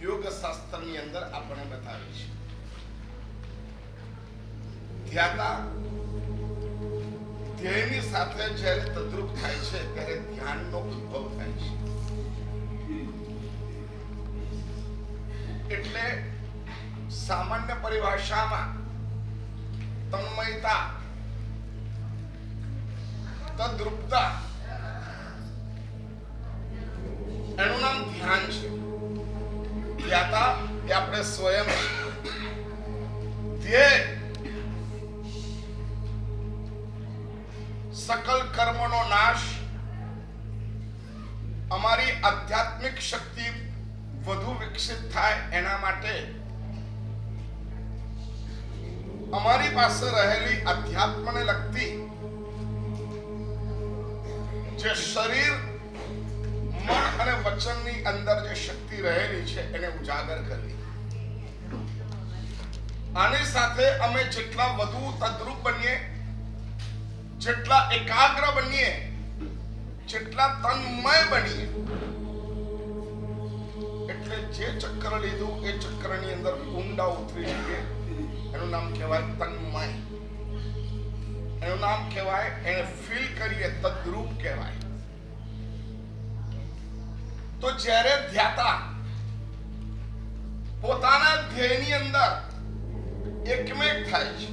યોગ શાસ્ત્રની અંદર આપણે બતાવે છે. ધ્યાતા ધ્યેયની સાથે જ્યારે તદ્રુપ થાય છે ત્યારે ધ્યાનનો ઉદ્ભવ થાય છે. એટલે સામાન્ય પરિભાષામાં તન્મયતા, તદ્રુપતા એનું નામ ધ્યાન છે. ધ્યાતા એ આપણે સ્વયં, ધ્યેય સકલ કર્મનો નાશ, અમારી આધ્યાત્મિક શક્તિ વધુ વિકસિત થાય એના માટે અમારી પાસે રહેલી અધ્યાત્મને લગતી જે શરીર, મન અને વચનની અંદર જે શક્તિ રહેલી છે એને ઉજાગર કરવી. આની સાથે અમે જેટલા વધુ તદ્રુપ બનીએ, જેટલા એકાગ્ર બનીએ, જેટલા તન્મય બનીએ, એટલે જે ચક્ર લીધું એ ચક્રની અંદર ઊંડા ઉતરી જઈએ. એનું નામ કહેવાય તન્મય. એનું નામ કહેવાય, એને ફીલ કરીએ, તદ્રુપ કહેવાય. તો જ્યારે ધ્યાતા પોતાના ધ્યેયની અંદર એકમેક થાય છે,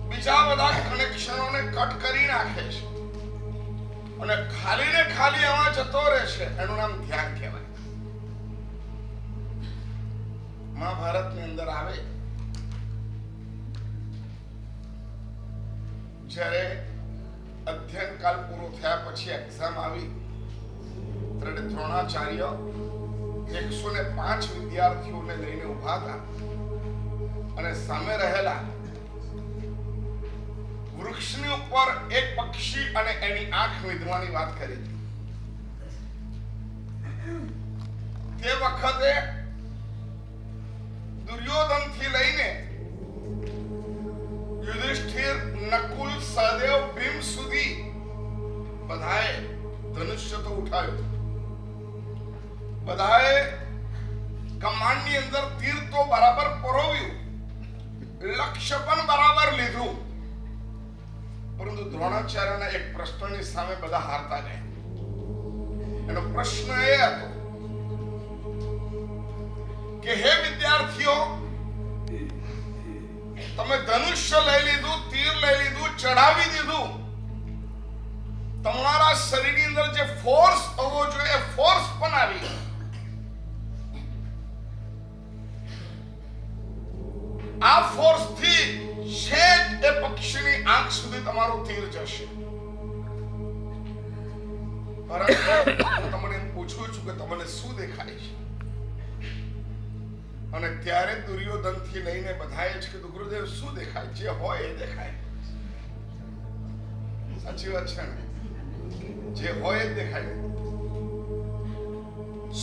બીજા બધા કનેક્શનોને કટ કરી નાખે છે અને ખાલી ને ખાલી આમાં જતો રહે છે, એનું નામ ધ્યાન કહેવાય. મહાભારતની અંદર આવે, જ્યારે અધ્યયન કાળ પૂરો થયા પછી એક્ઝામ આવી ત્યારે દ્રોણાચાર્ય 105 વિદ્યાર્થીઓને લઈને ઉભા હતા અને સામે રહેલા વૃક્ષની ઉપર એક પક્ષી અને એની આંખ વીંધવાની વાત કરી હતી. તે વખતે દુર્યોધન થી લઈને યુધિષ્ઠિર, નકુલ, સહદેવ, ભીમ સુધી બધાએ ધનુષ્ય તો ઉઠાવ્યું, બધાએ કમાન્ડની અંદર તીર તો બરાબર પરોવ્યું, લક્ષ્ય પણ બરાબર લીધું, પરંતુ દ્રોણાચાર્યના એક પ્રશ્નની સામે બધા હારતા ગયા. એનો પ્રશ્ન એ હતો કે હે વિદ્યાર્થીઓ, તમે ધનુષ્ય લઈ લીધું, તીર લઈ લીધું, ચઢાવી દીધું, તમારા શરીરની અંદર જે ફોર્સ હોવો જોઈએ ફોર્સ પણ આવી. આ ફોર્સ થી છેક એ પક્ષીની આંખ સુધી તમારું તીર જશે. પરંતુ હું તમને પૂછું છું કે તમને શું દેખાય છે? અને ત્યારે દુર્યોધન થી લઈને બધાએ જ કીધું, ગુરુદેવ શું દેખાય? જે હોય એ દેખાય. સાચી વાત છે ને? જે હોય એ દેખાય.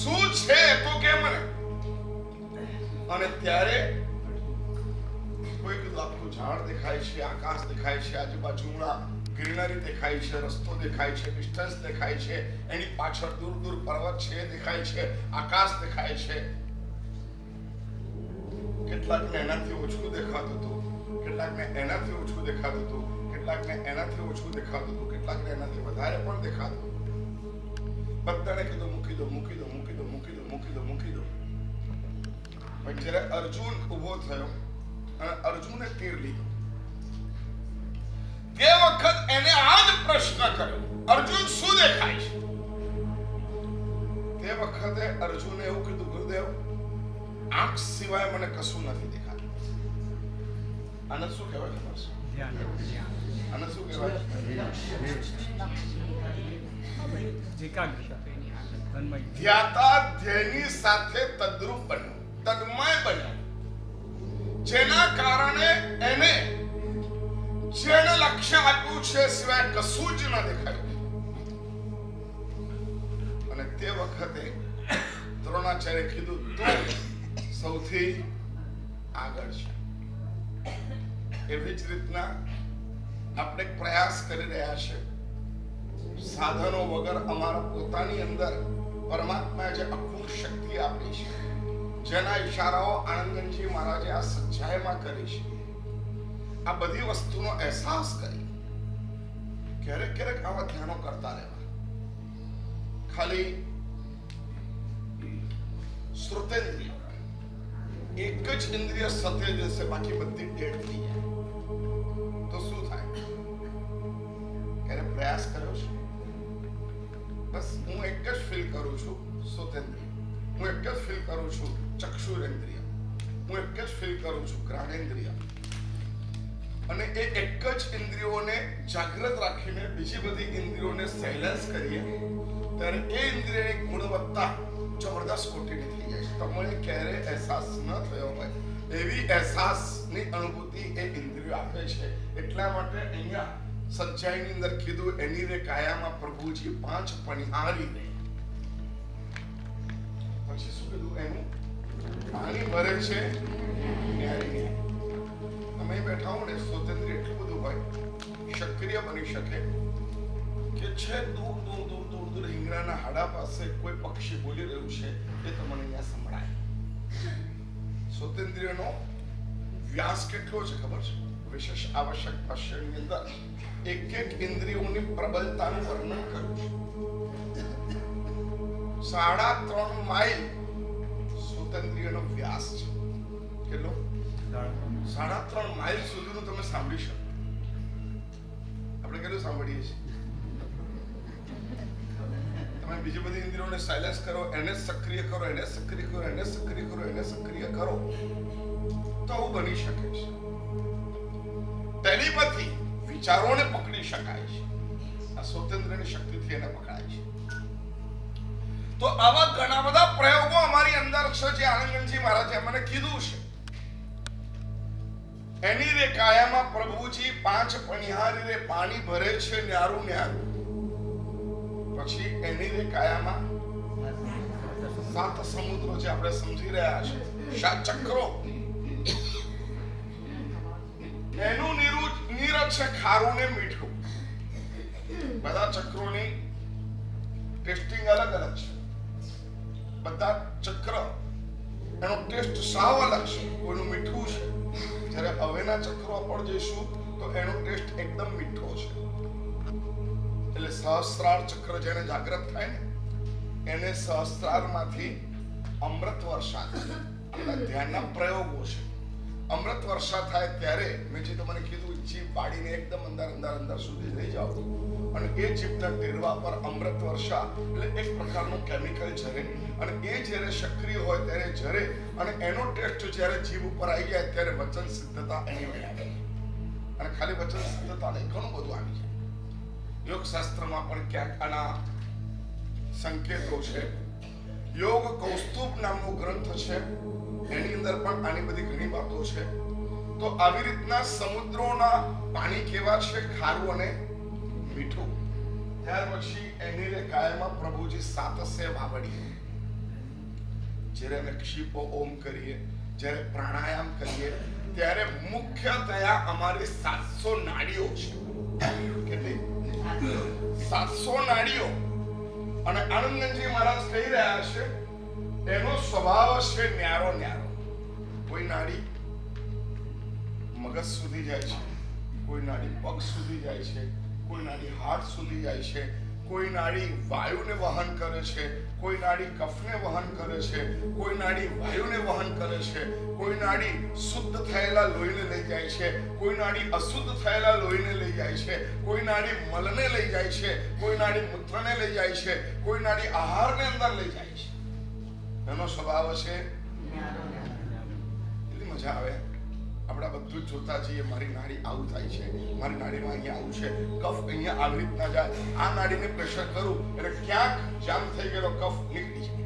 શું છે તો કે મને. અને ત્યારે કોઈ કીધું આખું ઝાડ દેખાય છે, આકાશ દેખાય છે, આજુબાજુના ગ્રીનરી દેખાય છે, રસ્તો દેખાય છે, ડિસ્ટન્સ દેખાય છે, એની પાછળ દૂર દૂર પર્વત છે દેખાય છે, આકાશ દેખાય છે. કેટલાકને એનાથી ઓછું દેખાતું હતું, કેટલાકને એનાથી ઓછું દેખાતું હતું, કેટલાકને એનાથી ઓછું દેખાતું હતું, કેટલાકને એનાથી વધારે પણ દેખાતું હતું. બધાને કીધું મૂકી દો, મૂકી દો, મૂકી દો, મૂકી દો, મૂકી દો, મૂકી દો. પણ જ્યારે અર્જુન ઉભો થયો અને અર્જુને તીર લીધું, તે વખત એને આ જ પ્રશ્ન કર્યો, અર્જુન શું દેખાય છે? તે વખતે અર્જુને એવું કીધું, ગુરુદેવ આંખ સિવાય મને કશું નથી દેખાતું. આને શું કહેવાય ખબર છે? આને શું કહેવાય? ધ્યાતા ધ્યેયની સાથે તદ્રુપ બન્યો, તન્મય બન્યો, જેના કારણે એને જેને લક્ષ્ય આપ્યું છે સિવાય કશું જ ન દેખાયું. અને તે વખતે દ્રોણાચાર્ય કીધું, તું સૌથી આગળ છે. એવી જ રીતના આપણે પ્રયાસ કરી રહ્યા છે. સાધનો વગર અમારા પોતાની અંદર પરમાત્માએ જે અખૂટ શક્તિ આપી છે, જેના ઈશારાઓ આનંદજી મહારાજે આ સચ્ચાઈમાં કરી છે, આ બધી વસ્તુનો અહેસાસ કરી ક્યારેક ક્યારેક આવા ધ્યાનો કરતા રહેવા. ખાલી શ્રુતેન્દ્રિય એક જ ઇન્દ્રિય સત્ય જશે, બાકી બધી ડેડ થઈ જાય તો શું થાય? ક્યારે પ્રયાસ કર્યો છે? બસ હું એક જ ફીલ કરું છું શ્રુતેન્દ્રિય, હું એક જ ફીલ કરું છું ચક્ષુરેન્દ્રિય, હું એક જ ફીલ કરું છું જ્ઞાનેન્દ્રિય, અને એ એક જ ઇન્દ્રિયોને જાગૃત રાખીને બીજી બધી ઇન્દ્રિયોને સાયલેન્સ કરીએ ત્યારે એ ઇન્દ્રિયની ગુણવત્તા જબરદસ્ત કોટીની થઈ જાય છે. તમને ક્યારે અહેસાસ ન થયો હોય એવી અહેસાસની અનુભૂતિ એ ઇન્દ્રિયો આપે છે. એટલા માટે અહીંયા સચ્ચાઈની અંદર કીધું, એની રે કાયામાં પ્રભુજી પાંચ પણિહારી રે. પછી શું કીધું? એનું પાણી ભરે છે ન્યારી. તમે બેઠા હો ને, સ્વતંત્ર એટલું બધું હોય, સક્રિય બની શકે કે છે દૂર દૂર દૂર દૂર દૂર રીંગણાના હાડા પાસે કોઈ પક્ષી બોલી રહ્યું છે એ તમને અહીંયા સંભળાય. સ્વતંત્રનો વ્યાસ કેટલો છે ખબર છે? વિશેષ આવશ્યક ભાષ્યની અંદર એક એક ઇન્દ્રિયોની પ્રબળતાનું વર્ણન કર્યું છે. 3.5 માઇલ સ્વતંત્રનો વ્યાસ છે. કેટલો? 3.5 માઇલ સુધીનું તમે સાંભળી શકો. આપણે કેટલું સાંભળીએ છીએ? તમે બીજી બધી ઇન્દ્રિયોને સાયલેન્સ કરો, એને સક્રિય કરો, એને સક્રિય કરો, એને સક્રિય કરો, એને સક્રિય કરો તો આવું બની શકે છે. ટેલિપથી વિચારોને પકડી શકાય છે. આ સ્વતંત્રની શક્તિથી એને પકડાય છે. તો આવા ઘણા બધા પ્રયોગો અમારી અંદર છે જે આનંદજી મહારાજે મને કીધું છે. એની રે કાયામાં પ્રભુજી પાંચ પણિહારી રે પાણી ભરે છે ન્યારું ન્યારું. પછી એની રે કાયામાં 7 સમુદ્રો જે આપણે સમજી રહ્યા છે, 7 ચક્રો, એનું નીર છે ખારું ને મીઠું. બધા ચક્રોની ટેસ્ટિંગ અલગ અલગ છે. બધા ચક્ર એનો ટેસ્ટ સાવ અલગ છે. કોઈનું મીઠું છે, જ્યારે હવેના ચક્રો પર જઈશું તો એનો ટેસ્ટ એકદમ મીઠો છે. એટલે સહસ્ત્રાર ચક્ર જેને જાગૃત થાય ને એને સહસ્ત્રારમાંથી અમૃત વર્ષા થાય. આપણા ધ્યાનના પ્રયોગો છે. અમૃત વર્ષા થાય ત્યારે મેં જે તમને કીધું, જીભ પાડીને એકદમ અંદર સુધી લઈ જાઓ અને એ જીભના ટેરવા પર અમૃત વર્ષા એટલે એક પ્રકારનું કેમિકલ ઝરે, અને એ જ્યારે સક્રિય હોય ત્યારે ઝરે, અને એનો ટેસ્ટ જ્યારે જીભ ઉપર આવી જાય ત્યારે વચન સિદ્ધતા એની વડે આવે. અને ખાલી વચન સિદ્ધતા નહીં, ઘણું બધું આવી જાય. યોગ શાસ્ત્રમાં પણ ક્યાંક આના સંકેતો છે. યોગ કૌસ્તુભ નામનો ગ્રંથ છે, એની અંદર પણ આની બધી ઘણી વાતો છે. તો આવી રીતના સમુદ્રોના પાણી કેવા છે? ખારું અને મીઠું. ત્યાર પછી એની રે કાયામાં પ્રભુજી 7 સે વાવડીએ. જ્યારે અમે ક્ષિપો ઓમ કરીએ, જ્યારે પ્રાણાયામ કરીએ ત્યારે મુખ્યતયા અમારી 700 નાડીઓ છે. કેટલી? 700 નાડીઓ. અને આનંદજી મહારાજ કહી રહ્યા છે એનો સ્વભાવ છે ન્યારો ન્યારો. કોઈ નાડી મગજ સુધી જાય છે, કોઈ નાડી પગ સુધી જાય છે, કોઈ નાડી હાથ સુધી જાય છે, કોઈ નાડી વાયુને વહન કરે છે, કોઈ નાડી કફને વહન કરે છે, કોઈ નાડી વાયુને વહન કરે છે, કોઈ નાડી શુદ્ધ થયેલા લોહીને લઈ જાય છે, કોઈ નાડી અશુદ્ધ થયેલા લોહીને લઈ જાય છે, કોઈ નાડી મલને લઈ જાય છે, કોઈ નાડી મૂત્રને લઈ જાય છે, કોઈ નાડી આહારને અંદર લઈ જાય છે. એનો સ્વભાવ છે. એટલી મજા આવે. આપણે બધું જ જોતા જઈએ, મારી નાડી આવું થાય છે, મારી નાડીમાં અહીંયા આવું છે, કફ અહીંયા આવી રીતના જાય, આ નાડીને પ્રેશર કરું એટલે ક્યાંક જામ થઈ ગયેલો કફ નીકળી જાય.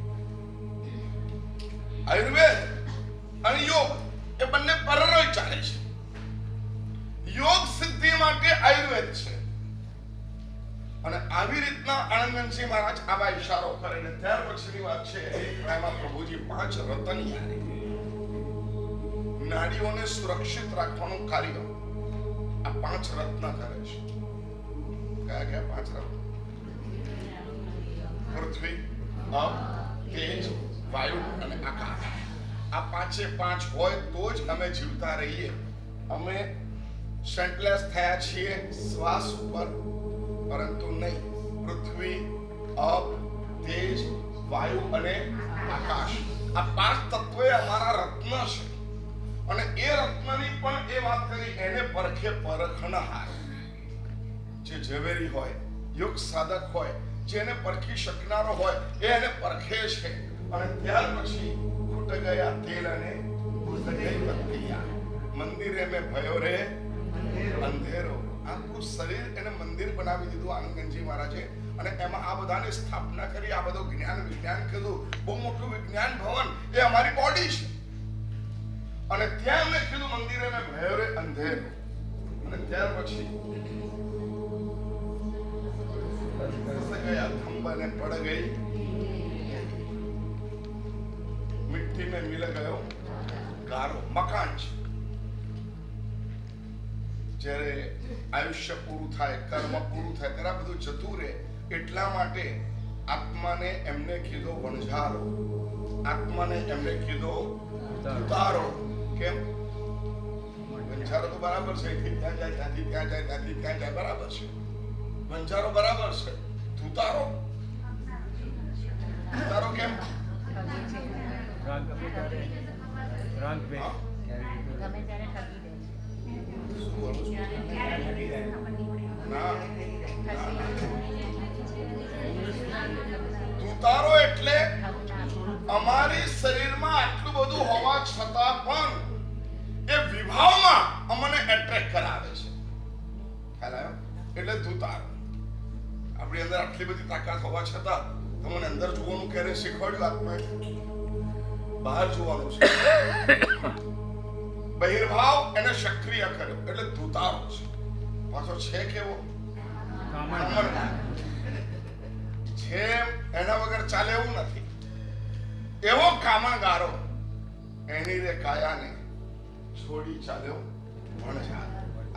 આયુર્વેદ અને યોગ એ બંને પરરોય ચાલે છે. યોગ સિદ્ધિ માટે આયુર્વેદ છે. અને આવી રીતના આનંદજી મહારાજ આવા ઈશારો કરે ને ત્યાર પછીની વાત છે એમાં પ્રભુજી 5 રતન યારે નાડીઓને સુરક્ષિત રાખવાનું કાર્ય આ 5 રત્ન કરે છે. કયા કયા 5 રત્ન? પૃથ્વી, અપ, તેજ, વાયુ અને આકાશ. આ પાંચે પાંચ હોય તો જ અમે જીવતા રહીએ. અમે સેન્ટલેસ થયા છીએ શ્વાસ ઉપર, પરંતુ નહીં. પૃથ્વી, અપ, તેજ, વાયુ અને આકાશ, આ પાંચ તત્વો અમારા રત્ન છે. અને એ રત્નની પણ એ વાત કરી, એને પરખે પરખનહાર. જે ઝવેરી હોય, યુગ સાધક હોય, જેને પરખી શકનારો હોય, એ એને પરખે છે. અને ત્યાર પછી ખૂટ ગયા તેલ અને બુઝ ગઈ બત્તિયા. મંદિરે મેં ભયો રે અંધેરો. આખું શરીર એને મંદિર બનાવી દીધું આનંદગંજી મહારાજે. અને એમાં આ બધાની સ્થાપના કરી. આ બધું જ્ઞાન વિજ્ઞાન કીધું. બહુ મોટું વિજ્ઞાન ભવન એ અમારી બોડી છે. અને ત્યાં એમને કીધું મંદિરે મેં ભયો રે અંધેરો. અને ત્યાર પછી ગયા થંભાને પડ ગઈ, મિટ્ટી में मिल गयो ગારો. મકાન છે. જ્યારે આયુષ્ય પૂરું થાય, કર્મ પૂરું થાય, ત્યારે બધું જતું રહે. એટલા માટે આત્માને એમને કીધો વણઝારો, આત્માને એમને કીધો ઉતારો. કેમ? વણઝારો તો બરાબર છે, ત્યાં જાય, ત્યાંથી ત્યાં જાય, ત્યાંથી ત્યાં જાય, બરાબર છે. વણઝારો બરાબર છે. ઉતારો, ઉતારો કેમ? ઉતારો એટલે અમારી શરીરમાં આટલું બધું હોવા છતાં પણ એ વિભાવમાં અમને એટ્રેક્ટ કરાવે છે. ખ્યાલ આવ્યો? એટલે ધુતારો. આપણી અંદર આટલી બધી તાકાત હોવા છતાં તમને અંદર જોવાનું ક્યારે શીખવાડ્યું? આત્મા બહાર જોવાનું છે. બહિર્ભાવ એને સક્રિય કર્યો એટલે ધુતારો છે. પાછો છે કેવો? છે એના વગર ચાલે એવું નથી. એવો કામણગારો, એની રે કાયાને છોડી ચાલ્યો વણઝાર.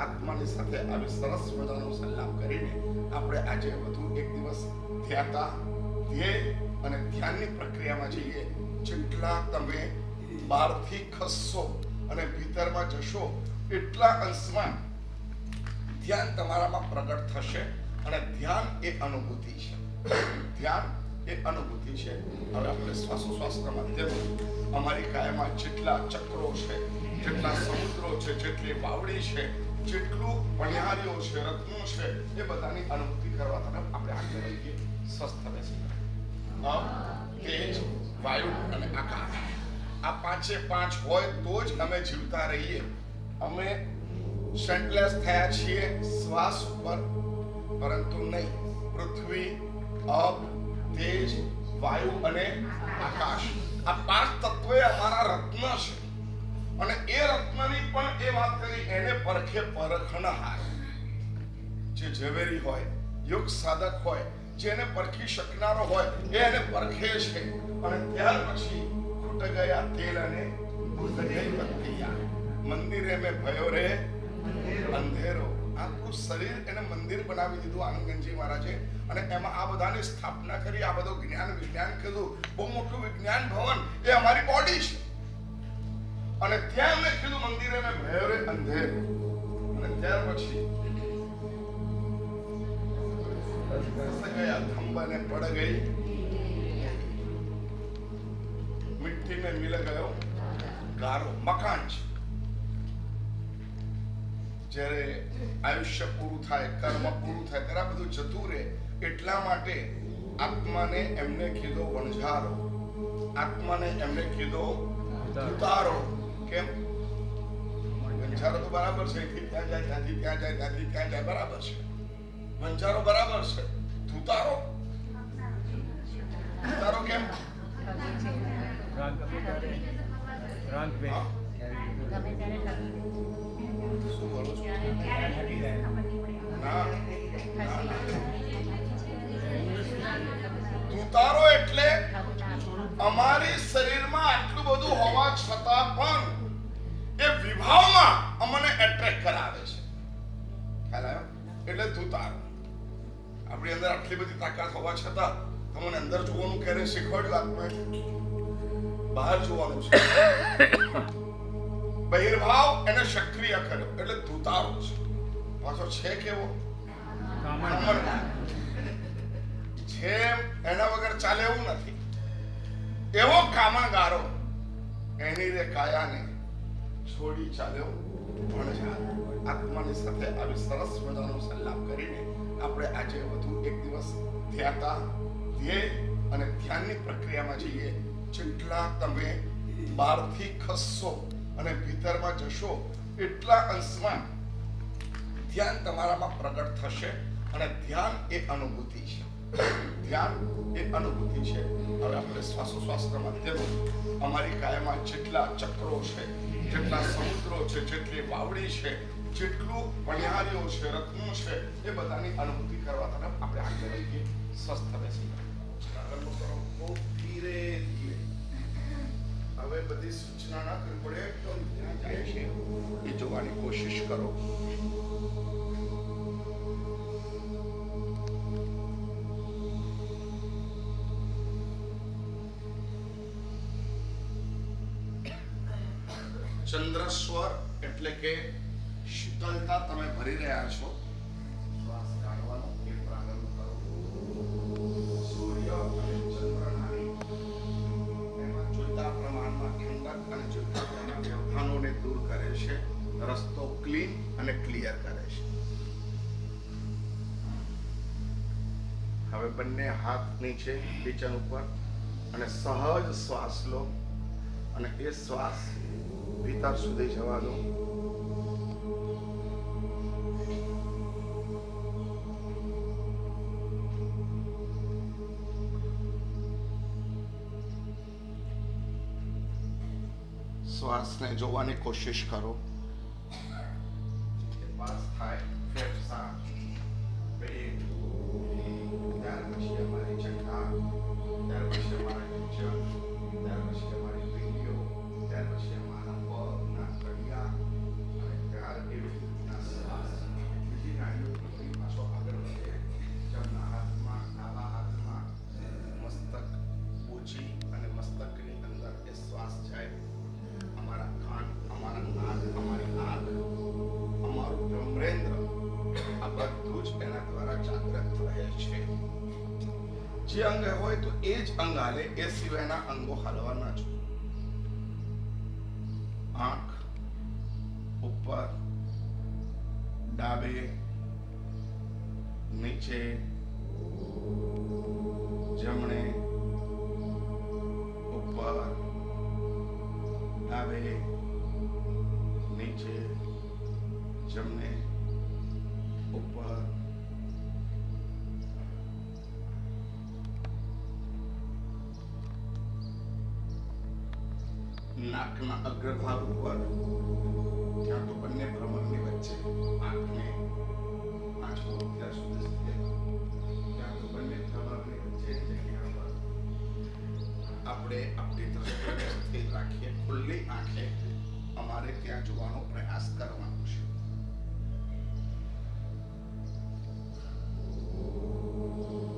આત્માની સાથે આવી સરસ મજાનો સંલાપ કરીને આપણે આજે વધુ એક દિવસ ધ્યેય અને ધ્યાનની પ્રક્રિયામાં જઈએ. જેટલા તમે બહારથી ખસશો અને ભીતરમાં જશો, એટલા અંશમાં ધ્યાન તમારામાં પ્રગટ થશે. અને ધ્યાન એ અનુભૂતિ છે. ધ્યાન એ અનુભૂતિ છે. હવે આપણે શ્વાસોશ્વાસના માધ્યમથી અમારી કાયામાં જેટલા ચક્રો છે, જેટલા સમુદ્રો છે, જેટલી વાવડી છે, જેટલું પણિહારીઓ છે, રત્નો છે, એ બધાની અનુભૂતિ કરવા તરફ આપણે આગળ વધીએ. સ્વસ્થ બેસી, અપ, તેજ, વાયુ અને આકાશ, આ પાંચે પાંચ હોય તો જ અમે જીવતા રહીએ. અમે સેન્ટલેસ થયા છીએ શ્વાસ ઉપર, પરંતુ નહીં. પૃથ્વી, અપ, તેજ, વાયુ અને આકાશ, આ પાંચ તત્વો અમારા રત્ન છે. અને એ રત્નની પણ એ વાત કરી, એને પરખે પરખનહાર. જે ઝવેરી હોય, યુગ સાધક હોય, જેને પરખી શકનારો હોય, એ એને પરખે છે. અને ત્યાર પછી ખૂટ ગયા તેલ અને બુઝ ગઈ બત્તિયા. મંદિરે મેં ભયો રે અંધેરો. આખું શરીર એને મંદિર બનાવી દીધું આનંદગંજી મહારાજે. અને એમાં આ બધાની સ્થાપના કરી. આ બધું જ્ઞાન વિજ્ઞાન કીધું. બહુ મોટું વિજ્ઞાન ભવન એ અમારી બોડી છે. અને ત્યાં એમને કીધું મંદિરે મેં ભયો રે અંધેરો. અને ત્યાર પછી ગયા થંભાને પડ ગઈ, મિટ્ટી में मिल गयो ગારો. મકાન છે. જ્યારે આયુષ્ય પૂરું થાય, કર્મ પૂરું થાય, ત્યારે બધું જતું રહે. એટલા માટે આત્માને એમને કીધો વણઝારો, આત્માને એમને કીધો ઉતારો. કેમ? વણઝારો તો બરાબર છે, ત્યાં જાય, ત્યાંથી ત્યાં જાય, ત્યાંથી ત્યાં જાય, બરાબર છે. વણઝારો બરાબર છે. ઉતારો, ઉતારો કેમ? ઉતારો એટલે અમારી શરીરમાં આટલું બધું હોવા છતાં પણ એ વિભાવમાં અમને એટ્રેક્ટ કરાવે છે. ખ્યાલ આવ્યો? એટલે ધુતારો. આપણી અંદર આટલી બધી તાકાત હોવા છતાં તમને અંદર જોવાનું ક્યારે શીખવાડ્યું આત્માએ? બહાર જોવાનું છે. બહિર્ભાવ એને સક્રિય કર્યો એટલે ધુતારો છે. પાછો છે કેવો? છે એના વગર ચાલે એવું નથી. એવો કામણગારો એની રે કાયાને છોડી ચાલ્યો પણ જાય. આત્માની સાથે આવી સરસ મજાનો સંલાપ કરીને આપણે આજે વધુ એક દિવસ ધ્યેય અને ધ્યાનની પ્રક્રિયામાં જઈએ. જેટલા તમે બહારથી ખસશો અને ભીતરમાં જશો એટલા અંશમાં ધ્યાન તમારામાં પ્રગટ થશે. અને ધ્યાન એ અનુભૂતિ છે. ધ્યાન એ અનુભૂતિ છે. હવે આપણે શ્વાસોશ્વાસના માધ્યમથી અમારી કાયામાં જેટલા ચક્રો છે, જેટલા સમુદ્રો છે, જેટલી વાવડી છે, જેટલું વણિયારીઓ છે, રત્નો છે, એ બધાની અનુભૂતિ કરવા તરફ આપણે આગળ વધીએ. સ્વસ્થ બેસી આગળ કરો. ખૂબ ધીરે ધીરે. હવે બધી સૂચના ના કરવી પડે તો ત્યાં જાય છે એ જોવાની કોશિશ કરો. ચંદ્રસ્વર એટલે કે શીતળતા તમે ભરી રહ્યા છો. શ્વાસ કાઢવાનો એ પ્રારંભ કરો. સૂર્ય અને ચંદ્રના એમાં જોઈતા પ્રમાણમાં ઠંડક અને જોઈતા પ્રમાણમાં વ્યવધાનોને દૂર કરે છે. રસ્તો ક્લીન અને ક્લિયર કરે છે. હવે બંને હાથ નીચે કિચન ઉપર અને સહજ શ્વાસ લો અને એ શ્વાસ ભીતર સુધી જવા દો. શ્વાસને જોવાની કોશિશ કરો. પાસ થાય ફેફસા, પેટ, ત્યાર પછી અમારી ચક્કા, ત્યાર પછી અમારા કિચન, ત્યાર પછી અમારી પીડીઓ, ત્યાર પછી અમારા પગના કડિયા અને ત્યાર એવી રીતના શ્વાસ બીજી નાડીઓ પછી પાછો આગળ વધે. જમણા હાથમાં, ડાબા હાથમાં મસ્તક ઊંચી અને મસ્તકની અંદર એ શ્વાસ જાય. અમારા કાન, અમારા નાક, અમારી આંખ, અમારું બ્રહ્મેન્દ્ર આ બધું જ એના દ્વારા જાગૃત રહે છે. જે અંગ હોય તો એ જ અંગ હાલે, એ સિવાયના અંગો હાલવાના છે. આંખ ઉપર, ડાબે, નીચે, જમણે, ઉપર, ડાબે, નીચે, જમણે, ઉપર. નાકના અગ્રભાગ ઉપર, ત્યાં તો બંને ભ્રમરની વચ્ચે આંખને આંચકો ત્યાં સુધી સ્થિત, ત્યાં તો બંને ભ્રમરની વચ્ચે જગ્યા પર આપણે આપણી દ્રષ્ટિને સ્થિર રાખીએ. ખુલ્લી આંખે અમારે ત્યાં જોવાનો પ્રયાસ કરવાનો છે.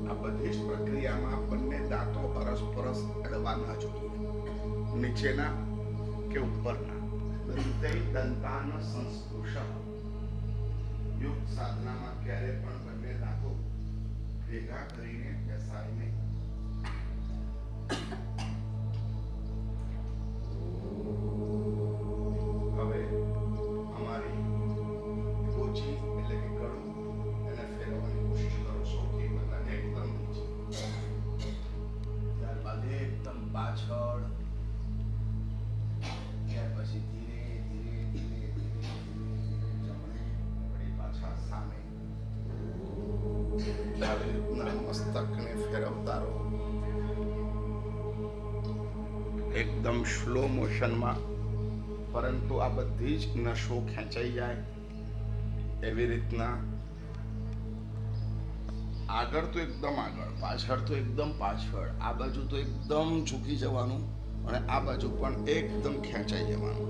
આ બધી જ પ્રક્રિયામાં બંને દાંતો પરસ્પરસ અડવાના જોઈએ. નીચેના કે ઉપરના. દંતૈ દંતાન સંસ્પૃશ. યોગ સાધનામાં ક્યારે પણ બંને દાંતો ભેગા કરીને બેસાડીને હવે અમારી ગોચી એટલે કે ગળું એને ફેરવવાની કોશિશ કરો. સૌથી પહેલા એકદમ નીચે, ત્યારબાદ એકદમ પાછળ, ત્યાર પછી ધીરે ધીરે ધીરે ધીરે જમણે, વળી પાછા સામે. આવી રીતના મસ્તકને ફેરવતા રહો એકદમ સ્લો મોશનમાં. પરંતુ આ બધી જ નસો ખેંચાઈ જાય એવી રીતના. આગળ તો એકદમ આગળ, પાછળ તો એકદમ પાછળ, આ બાજુ તો એકદમ ઝૂકી જવાનું અને આ બાજુ પણ એકદમ ખેંચાઈ જવાનું.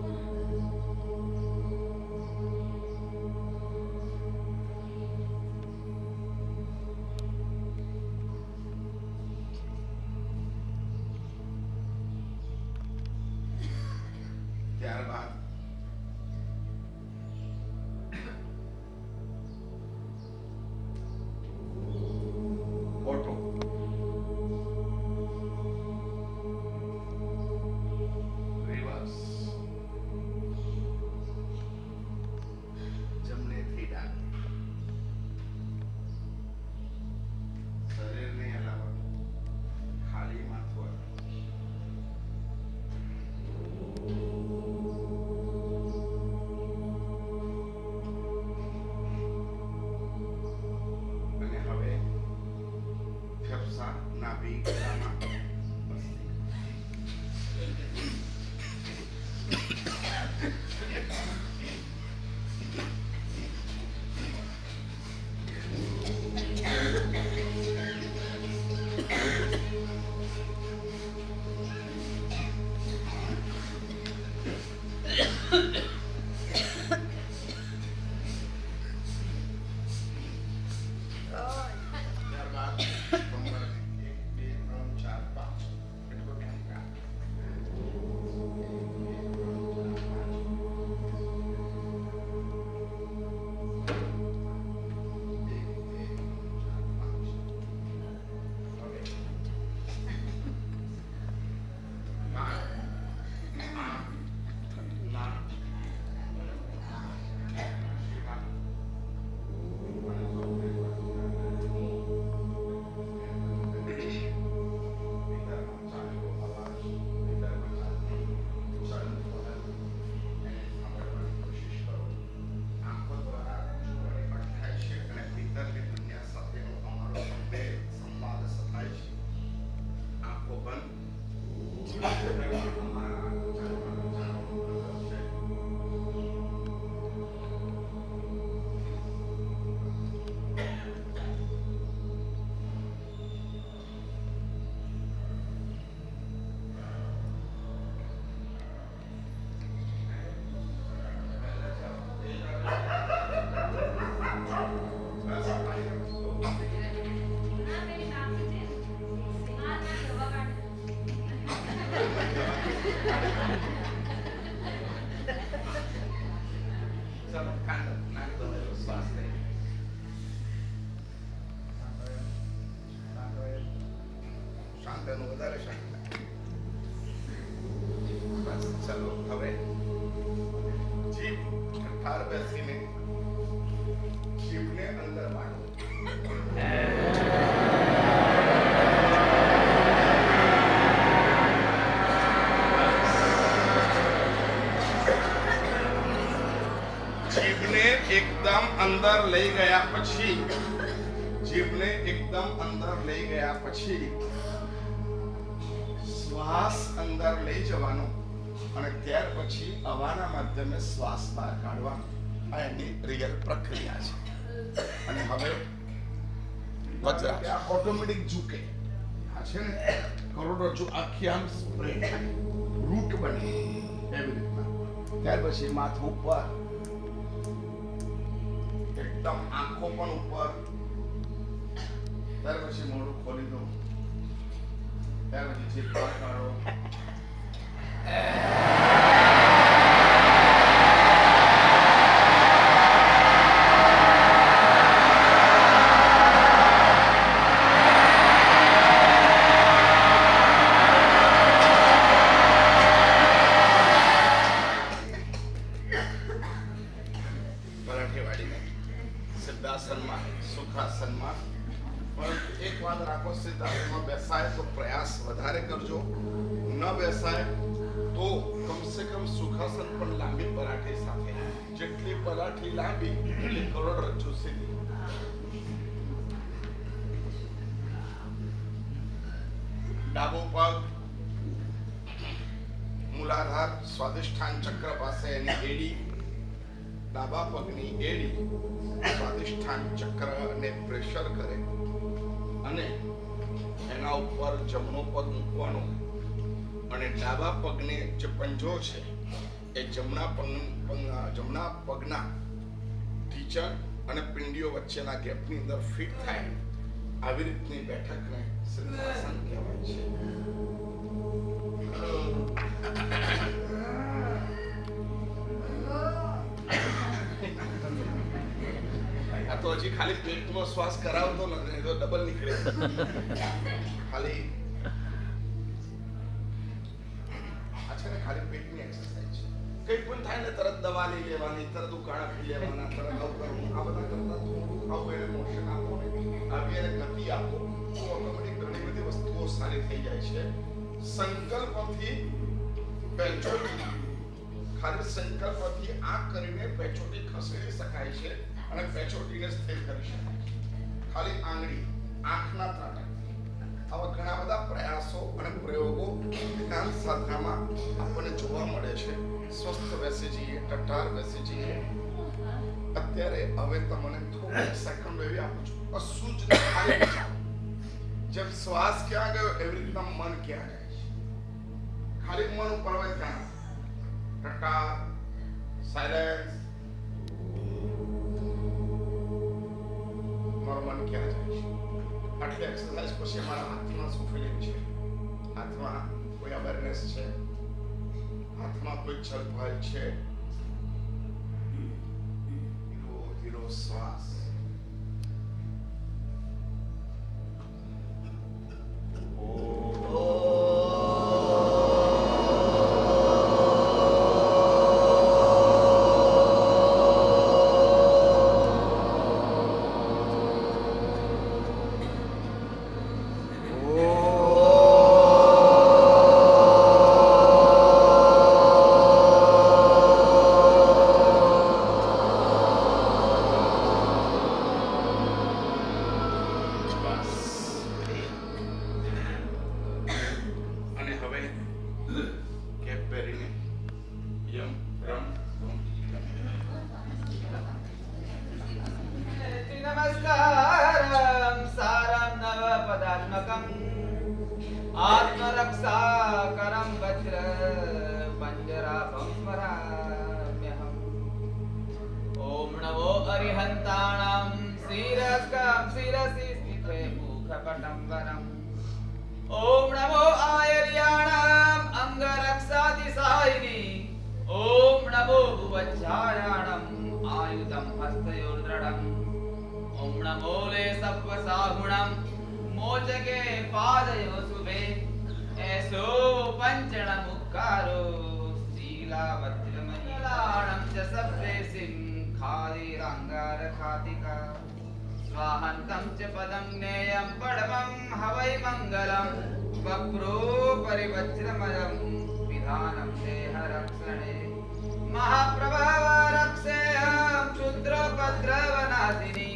ત્યારબાદ ઓટો, રિવર્સ, જમણેથી ડાબે, શરીરને હલાવવાનું, ખાલી માથું અને હવે ફેફસા, નાભી, ગળામાં શાંતનું વધારે શાંત. બસ ચાલો હવે જીભ ઠાર બેસીને જીભને અંદર વાળો. જીભને એકદમ અંદર લઈ ગયા પછી શ્વાસ અંદર લઈ જવાનો અને ત્યાર પછી હવાના માધ્યમે શ્વાસ બહાર કાઢવાનો. આ એની રિયલ પ્રક્રિયા છે. અને હવે વજ્રાસન ઓટોમેટિક ઝૂકે. આ છે ને કરોડરજ્જુ આખી આમ સ્પ્રેડ રૂટ બને એવી રીતના. ત્યાર પછી માથું ઉપર, એકદમ આંખો પણ ઉપર. ત્યાર પછી મોઢું ખોલી દો. ત્યાર પછી જીભ બહાર કાઢો. સિદ્ધાસનમાં, સુખાસનમાં. પરંતુ એક વાત રાખો, સિદ્ધાસનમાં બેસાય તો પ્રયાસ વધારે કરજો. ન બેસાય તો કમસે કમ સુખાસન પણ લાંબી પરાઠી સાથે. જેટલી પરાઠી લાંબી એટલી કરોડરજ્જુ સીધી. ડાબો પગ મૂલાધાર સ્વાદિષ્ઠાન ચક્ર પાસે એની એડી, ડાબા પગની એડી સ્વાદિષ્ઠાન ચક્રને પ્રેશર કરે અને એના ઉપર જમણો પગ મૂકવાનો અને ડાબા પગને જે પંજો છે એ જમણા પગના ઢીંચણ અને પિંડીઓ વચ્ચેના ગેપની અંદર ફિટ થાય. આવી રીતની બેઠકને સિદ્ધાસન કહેવાય છે. ખાલી પેટનો શ્વાસ કરાવતો નથી તો ડબલ નીકળે. ખાલી આ છે ને ખાલી પેટની એક્સરસાઇઝ છે. કંઈ પણ થાય ને તરત દવા લઈ લેવાની, તરત ઉકાળા પી લેવાના, તરત આવું કરવું. આ બધા કરતા થોડું આવું એને મોશન આપો ને, આવી એને ગતિ આપો તો ઓટોમેટિક ઘણી બધી વસ્તુઓ સારી થઈ જાય છે. સંકલ્પથી પેચોટી, ખાલી સંકલ્પથી આ કરીને પેચોટી ખસેડી શકાય છે અને પેચોટીને સ્થિર કરી શકાય છે. ખાલી આંગળી, આંખના ત્રાટક, આવા ઘણા બધા પ્રયાસો અને પ્રયોગો ધ્યાન સાધનામાં આપણને જોવા મળે છે. સ્વસ્થ બેસી જઈએ, ટટ્ટાર બેસી જઈએ. અત્યારે હવે તમને થોડી સેકન્ડ એવી આપું છું. કશું જ ખાલી વિચારો. જેમ શ્વાસ ક્યાં ગયો એવી રીતના મન ક્યાં જાય છે. ખાલી મન ઉપર હોય ત્યાં ટટ્ટાર, સાયલેન્સ. મારું મન ક્યાં જાય છે? આટલી એક્સરસાઇઝ પછી મારા હાથમાં શું ફિલિંગ છે? હાથમાં કોઈ અવેરનેસ છે? હાથમાં કોઈ ચલપલ છે? ધીરો ધીરો શ્વાસ. आत्मरक्षाकरं वज्र पंजराभं स्मराम्यहम्. ॐ नमो अरिहन्ताणां शिरसि स्थिते मुखपटं वरम्. ॐ नमो आयर्याणाम् अङ्गरक्षादिसायिनि. ॐ नमो भुवच्छायाणम् आयुधं हस्तयोर्दृढम्. ॐ नमो ले सप्पसाहुणम् मोचके पादयो शुभे. ऐसो पंचण मुक्कारो शीला वज्रमणिलाणं च सप्रेसिं खादिरंगार खातिका. स्वाहन्तं च पदं ज्ञेयं पडमं हवै मङ्गलं. वक्रो परिवज्रमयं विधानं देहरक्षणे. महाप्रभव रक्षेऽहं क्षुद्रपद्रवनाशिनी.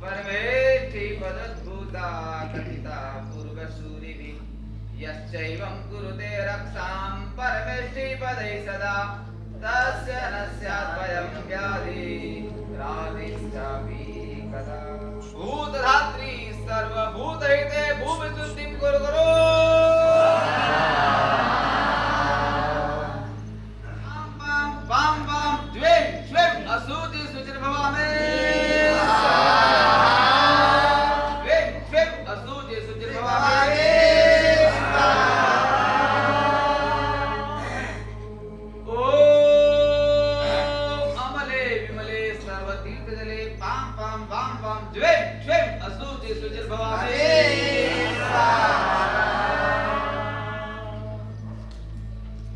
परमेष्ठि पदद्भूता कथिता पूर्वशूरिभिः. यश्चैवं कुरुते रक्षां परमेष्ठि पदै सदा. तस्य न स्यात् भयं व्याधि राधिश्चापि कदा. भूतधात्री सर्वभूतहिते भूमिशुद्धिं कुरु कुरु. पां पां द्वे श्वे असुति सुचिर्भवामे. द्वे श्वे असुति सुचिर्भवामे.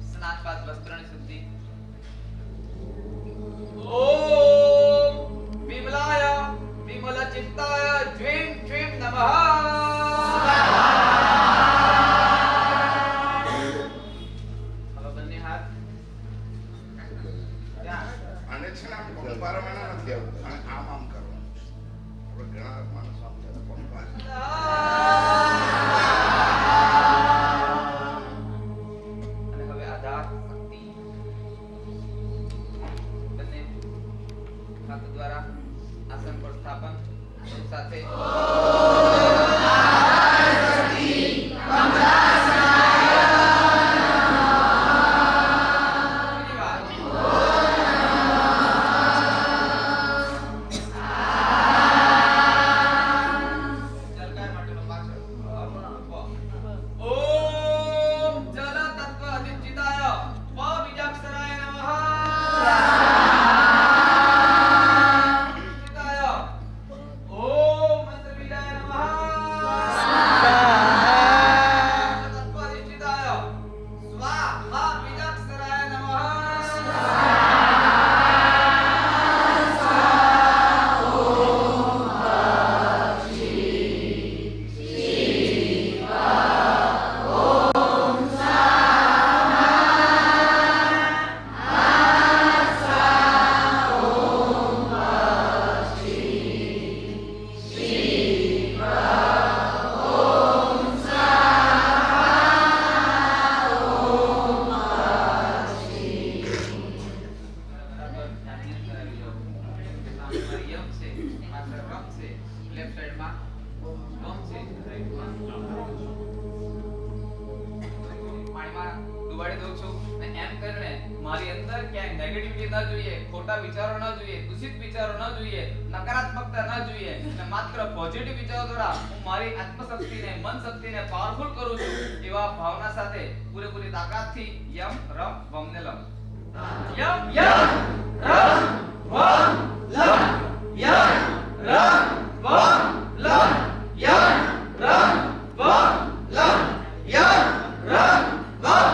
स्नानपात वस्त्राणि शुद्धि. ओम विमलाय विमलचित्ताय द्वीं द्वीं नमः. હવે બંને હાથ આને છે ને આમ પંપારવાના નથી આવતું. અને આમ આમ કરવાનું. આપણે ઘણા માણસો આમ કરે પંપાર. અને હવે આધાર શક્તિ. બંને હાથ દ્વારા આસન પર સ્થાપન. સાથે કરીને મારી અંદર ક્યાંય નેગેટિવિટી ન જોઈએ, ખોટા વિચારો ન જોઈએ, દૂષિત વિચારો ન જોઈએ, નકારાત્મકતા ન જોઈએ અને માત્ર પોઝિટિવ વિચારો દ્વારા હું મારી આત્મશક્તિને, મન શક્તિને પાવરફુલ કરું છું એવા ભાવના સાથે પૂરેપૂરી તાકાતથી યમ રમ વમ ને લમ. યમ યમ રમ વમ લમ. યમ રમ વમ લમ. યમ રમ વમ લમ. યમ રમ વમ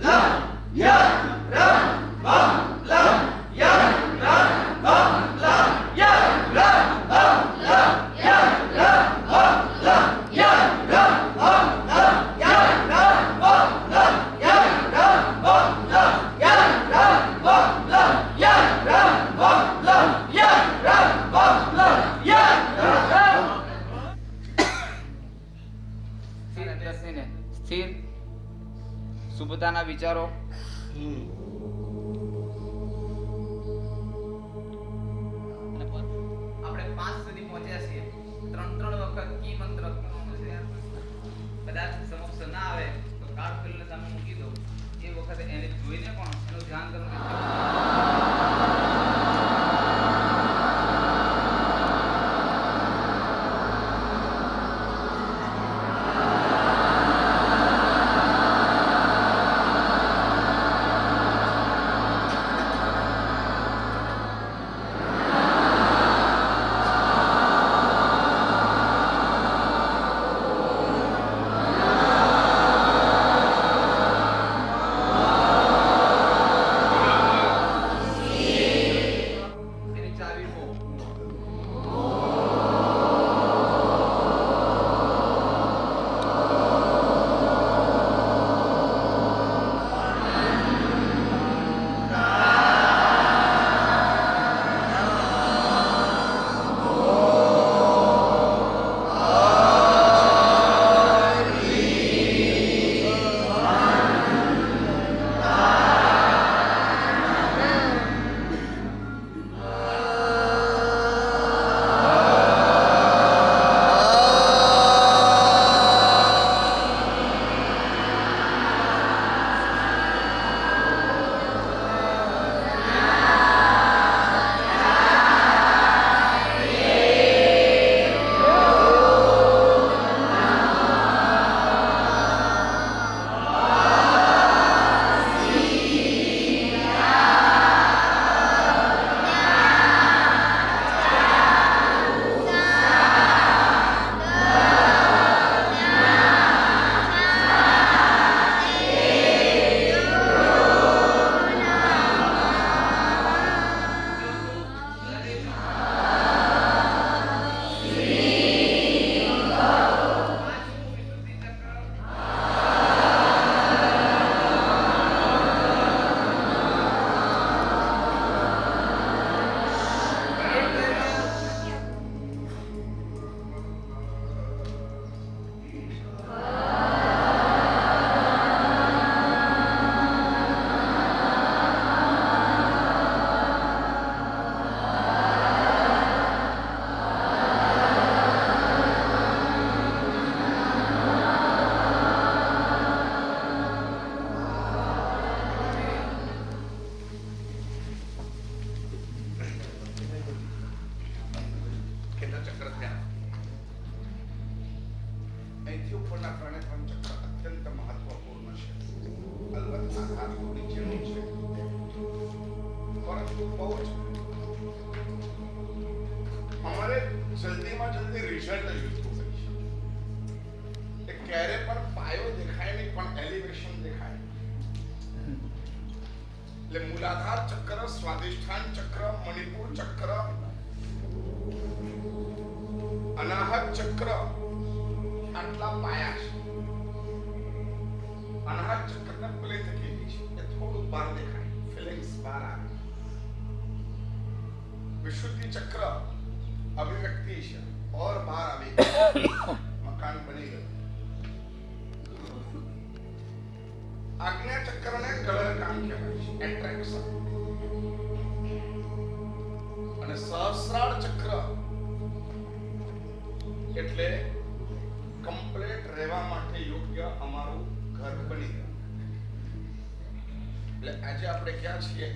લમ. યમ રમ વમ લમ. યમ રમ વમ લમ. યમ રમ વમ લમ. યમ રમ વમ લમ. યમ રમ વમ લમ. યમ રમ વમ લમ. યમ રમ વમ લમ. યમ રમ વમ લમ. યમ રમ વમ લમ. યમ રમ વમ લમ. યમ રમ. સ્થિર બેસીને સ્થિર શુભતાના વિચારો. આપણે 5 સુધી પહોંચ્યા છીએ. 3 વખત કી મંત્ર કદાચ સમક્ષ ના આવે તો કાર્ડ પેલને સામે મૂકી દો. એ વખતે એને જોઈને પણ એનું ધ્યાન કરવું. અમારે જલ્દીમાં જલ્દી રિઝલ્ટ જોઈતું હોય છે. એ ક્યારે પણ પાયો દેખાય નહીં, પણ એલિવેશન દેખાય. એટલે મૂલાધાર ચક્ર, સ્વાધિષ્ઠાન ચક્ર, મણિપુર ચક્ર, અનાહત ચક્ર, આટલા પાયા છે. અનાહત ચક્રને પ્લે થકેલી છે, એ થોડું બહાર દેખાય, ફિલિંગ્સ બહાર આવે. વિશુદ્ધિ ચક્ર અભિવ્યક્તિ છે, ઓર બહાર આવી મકાન બની ગયું. આજ્ઞા ચક્રને કલર કામ કહેવાય છે, એટ્રેક્શન. અને સહસ્રાર ચક્ર એટલે કમ્પ્લીટ રહેવા માટે યોગ્ય અમારું ઘર બની ગયું. એટલે આજે આપણે ક્યાં છીએ?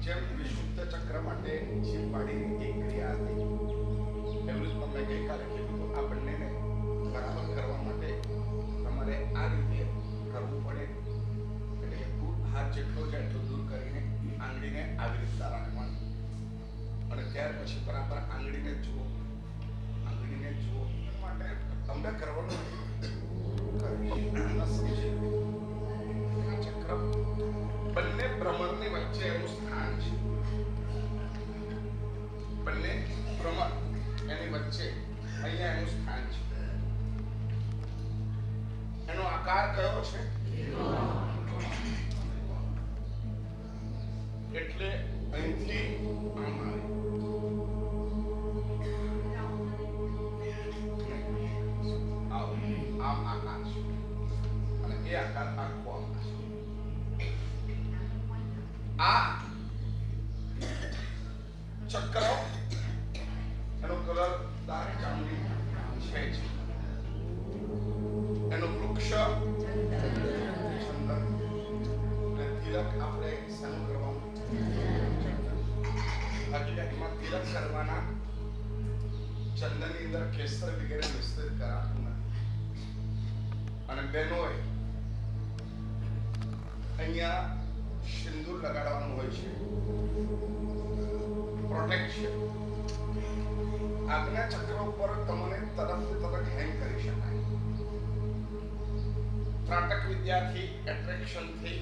જેમ વિશુદ્ધ ચક્ર માટે જીવ પાડીની એક ક્રિયા હતી, એવું જ તમને ગઈકાલે કીધું. આ બંનેને બરાબર કરવા માટે તમારે આ રીતે કરવું પડે. એટલે દૂર હાથ જેટલો છે એટલો દૂર કરીને આંગળીને આવી રીતના રાખવાની, અને ત્યાર પછી બરાબર આંગળીને જુઓ, આંગળીને જુઓ. માટે તમને કરવાનું ચક્ર બંને ભ્રમણની વચ્ચે એનું સ્થાન છે. બંને ભ્રમણ એની વચ્ચે અહીંયા એનું સ્થાન છે. એનો આકાર કયો છે? એટલે અહીંથી આમ આવે, આમ આકાર છે, અને એ આકાર આખો આમ છે. આ ચક્ર એનો કલર દાળ ચામડી છે. એનો વૃક્ષ ચંદન, અને તિલક આપણે શેનું કરવાનું? હકીકતમાં તિલક કરવાના ચંદનની અંદર કેસર વગેરે મિશ્રિત કરાતું નથી. અને બહેનોએ અહીંયા સિંદૂર લગાડવાનું હોય છે, પ્રોટેક્શન. આજ્ઞા ચક્ર ઉપર તમને તરત હેંગ કરી શકાય. ત્રાટક વિદ્યાથી, એટ્રેક્શનથી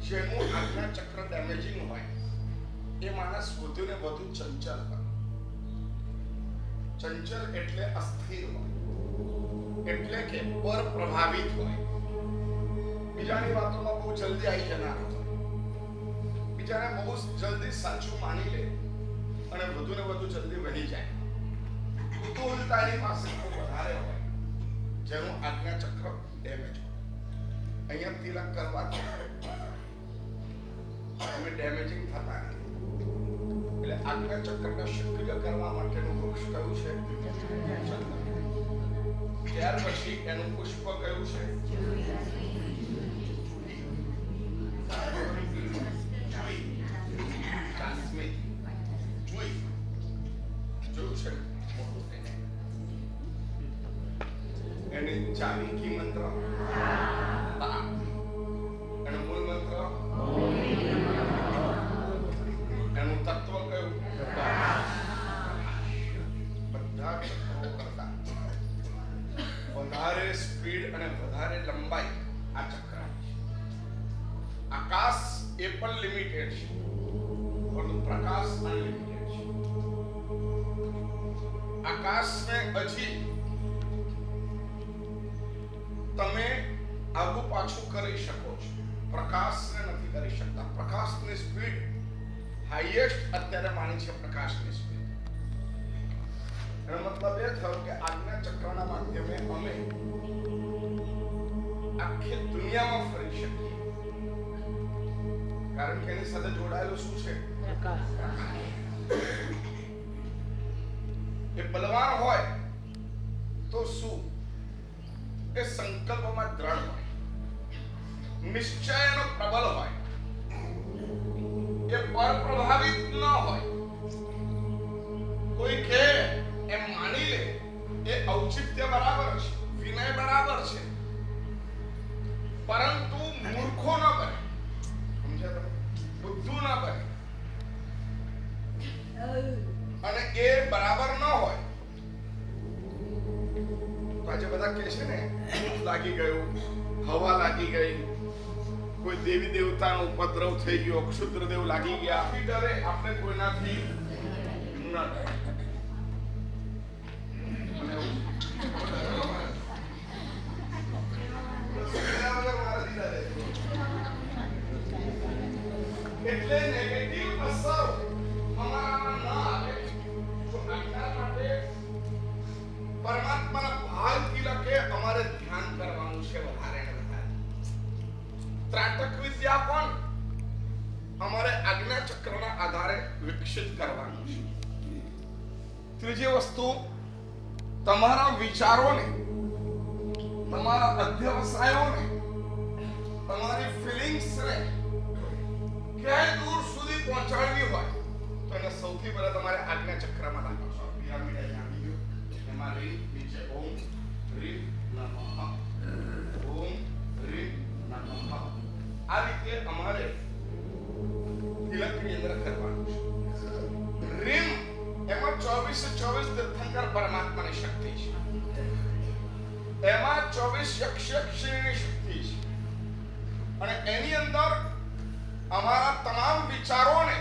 જેનું આજ્ઞા ચક્ર ડેમેજિંગ હોય એ માણસ વધુ ને વધુ ચંચલ હોય. ચંચલ એટલે અસ્થિર હોય, એટલે કે પર પ્રભાવિત હોય. બીજાની વાતોમાં બહુ જલ્દી આવી જનાર હોય, બીજાને બહુ જલ્દી સાચું માની લે અને વધુ ને વધુ જલ્દી વહી જાય. કુતૂહલતાની પાસે વધારે હોય, જેનું આજ્ઞા ચક્ર ડેમેજ હોય. અહીંયા તિલક કરવાથી તમે ડેમેજિંગ થતા નથી. એટલે આજ્ઞા ચક્રને સક્રિય કરવા માટેનું વૃક્ષ કયું છે? ચંદન. ત્યાર પછી એનું પુષ્પ કયું છે? એની ચાવી કી મંત્ર એનો મૂળ મંત્ર, એનું તત્વ કયું? બધા ચક્રો કરતા વધારે સ્પીડ અને વધારે લંબાઈ આ ચક્ર. આકાશ એ પણ લિમિટેડ છે, પરંતુ પ્રકાશ અનલિમિટેડ છે. આકાશને હજી તમે આગુ પાછું કરી શકો છો, પ્રકાશને નથી કરી શકતા. પ્રકાશની સ્પીડ હાઈએસ્ટ અત્યારે માની છે પ્રકાશની સ્પીડ. એનો મતલબ એ થયો કે આજના ચક્રના માધ્યમે અમે આખી દુનિયામાં ફરી શકીએ, કારણ કે એની સાથે જોડાયેલું શું છે? પ્રકાશ. એ બલવાન હોય તો શું? એ સંકલ્પમાં દ્રઢ હોય, નિશ્ચયનો પ્રબળ હોય, એ પર પ્રભાવિત ન હોય. કોઈ કે એમ માની લે એ ઔચિત્ય બરાબર છે, વિનય બરાબર છે, પરંતુ મૂર્ખો ન બને, સમજ્યા તમે? બુદ્ધુ ન બને, અને એ બરાબર ન હોય. આજે બધા કહે છે ને લાગી ગયું, હવા લાગી ગઈ, કોઈ દેવી દેવતાનો ઉપદ્રવ થઈ ગયો, ક્ષુદ્રદેવ લાગી ગયા. આપી ડરે આપણે કોઈનાથી ન ડરે. એટલે નેગેટિવ અસર અમારામાં ન આવે. જો આજ્ઞા માટે પરમાત્માના ભાવથી લખે અમારે ધ્યાન કરવાનું છે વધારે ને વધારે. ત્રાટક વિદ્યા પણ અમારે આજ્ઞા ચક્રના આધારે વિકસિત કરવાનું છે. ત્રીજી વસ્તુ, તમારા વિચારોને, તમારા અધ્યવસાયોને કે અમારે તિલકની અંદર કરવાનું છે. રીમ એમાં 24 તીર્થંકર પરમાત્માની શક્તિ છે. એમાં 24 યક્ષની શક્તિ છે. અને એની અંદર અમારા તમામ વિચારોને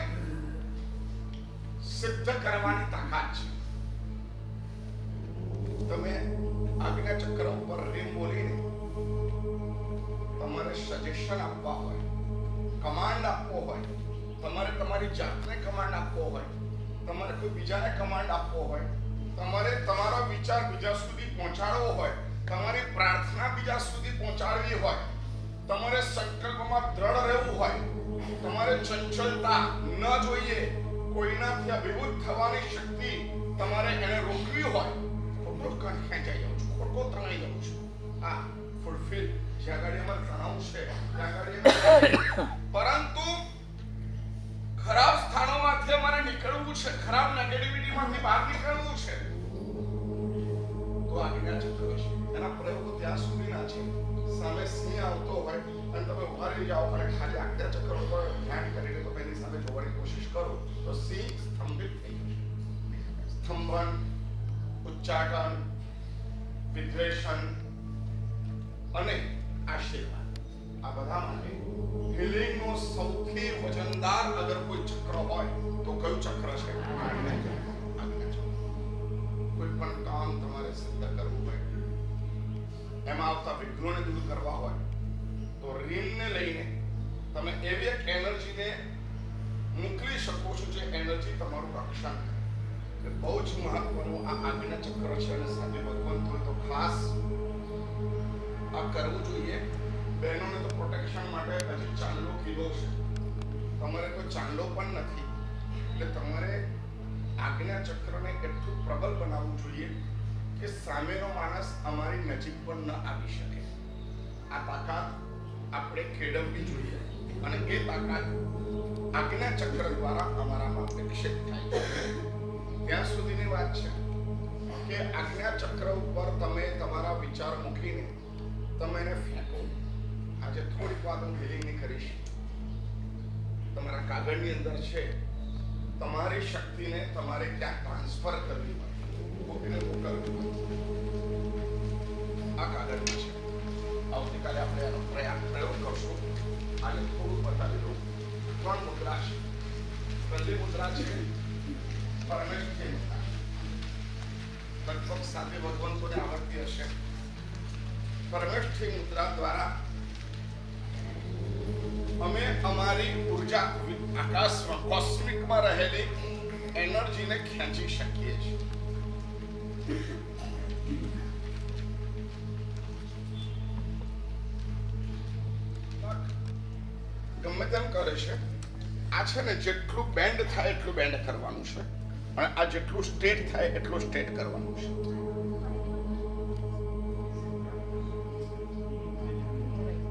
સિદ્ધ કરવાની તાકાત છે. તમે આજ્ઞા ચક્ર ઉપર રીમ બોલીને તમારે સજેશન આપવા હોય, કમાન્ડ આપવો હોય, તમારે તમારી જાતને કમાન્ડ આપવો હોય, તમારે કોઈ બીજાને કમાન્ડ આપવો હોય, તમારે તમારો વિચાર બીજા સુધી પહોંચાડવો હોય, તમારી પ્રાર્થના બીજા સુધી પહોંચાડવી હોય, તમારે સંકલ્પમાં દ્રઢ રહેવું હોય, તમારે ચંચળતા ન જોઈએ, કોઈનાથી અભિભૂત થવાની શક્તિ તમારે એને રોકવી હોય, ખોટો ખેંચાઈ જાઉં છું, ખોટો તણાઈ જાઉં છું. આ ફૂલફિલ જ્યાં ગાડી અમારે તણાવ છે ત્યાં ગાડી, પરંતુ ખરાબ સ્થાનોમાંથી અમારે નીકળવું છે, ખરાબ નેગેટિવિટીમાંથી બહાર નીકળવું છે, તો આજ્ઞા ચક્ર છે. એના પ્રયોગો ત્યાં સુધીના છે. સામે સિંહ આવતો હોય અને તમે ઉભા રહી જાઓ અને ખાલી આજ્ઞા ચક્ર ઉપર ધ્યાન કરીને તમે એની સામે જોવાની કોશિશ કરો તો સિંહ સ્તંભિત થઈ જશે. સ્તંભન, ઉચ્ચાટન, વિદ્વેષણ અને આશીર્વાદ, આ બધા માટે હિલિંગનો સૌથી વજનદાર અગર કોઈ ચક્ર હોય તો કયું ચક્ર છે? આજ્ઞા ચક્ર. કોઈ પણ કામ તમારે સિદ્ધ કરવું હોય, એમાં આવતા વિઘ્નોને દૂર કરવા હોય તો રીમને લઈને તમે એવી એક એનર્જીને મોકલી શકો છો જે એનર્જી તમારું રક્ષણ કરે. બહુ જ મહત્વનું આ આજ્ઞા ચક્ર છે. અને સાથે ભગવંતોએ તો ખાસ આ કરવું જોઈએ. બહેનોને તો પ્રોટેક્શન માટે હજી ચાંદલો કીધો છે, તમારે તો ચાંદલો પણ નથી, એટલે તમારે આજ્ઞા ચક્રને એટલું પ્રબળ બનાવવું જોઈએ કે સામેનો માણસ અમારી નજીક પણ ન આવી શકે. આ તાકાત આપણે કેળવવી જોઈએ અને એ તાકાત આજ્ઞા ચક્ર દ્વારા અમારામાં વિકસિત થાય છે. ત્યાં સુધીની વાત છે કે આજ્ઞા ચક્ર ઉપર તમે તમારા વિચાર મૂકીને તમે એને ફેંકો. આજે થોડીક વાત હું હિલિંગની કરીશ. તમારા કાગળની અંદર છે, તમારી શક્તિને તમારે ક્યાંક ટ્રાન્સફર કરવી હોય, કોઈને મોકલવી હોય, આ કાગળમાં છે. આવતીકાલે આપણે એનો પ્રયોગ કરશું. આજે થોડું બતાવી દઉં. 3 મુદ્રા છે. પહેલી મુદ્રા છે પરમેષ્ઠી મુદ્રા. લગભગ સાથે ભગવંતોને આવડતી હશે. પરમેષ્ઠી મુદ્રા દ્વારા અમે અમારી ઉર્જા આકાશમાં કોસ્મિકમાં રહેલી એનર્જીને ખેંચી શકીએ છીએ. ગમે તેમ કરે છે. આ છે ને જેટલું બેન્ડ થાય એટલું બેન્ડ કરવાનું છે અને આ જેટલું સ્ટ્રેટ થાય એટલું સ્ટ્રેટ કરવાનું છે.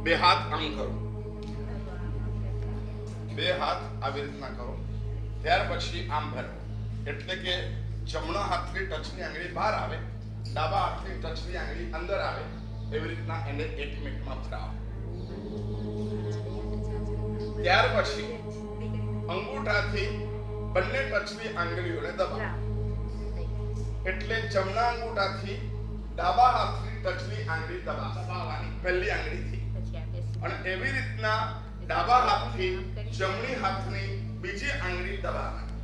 બે હાથ આમ કરો, બે હાથ આવી રીતના કરો, ત્યાર પછી આમ ભરો. એટલે કે જમણા હાથની ટચની આંગળી બહાર આવે, ડાબા હાથની ટચની આંગળી અંદર આવે. એવી રીતના એને 1 મિનિટમાં ફરાવો. ત્યાર પછી અંગૂઠાથી બંને ટચની આંગળીઓને દબાવો. એટલે જમણા અંગૂઠાથી ડાબા હાથની ટચની આંગળી દબાવવાની, પહેલી આંગળીથી. અને એવી રીતના ડાબા હાથથી જમણી હાથની બીજી આંગળી દબાવવાની.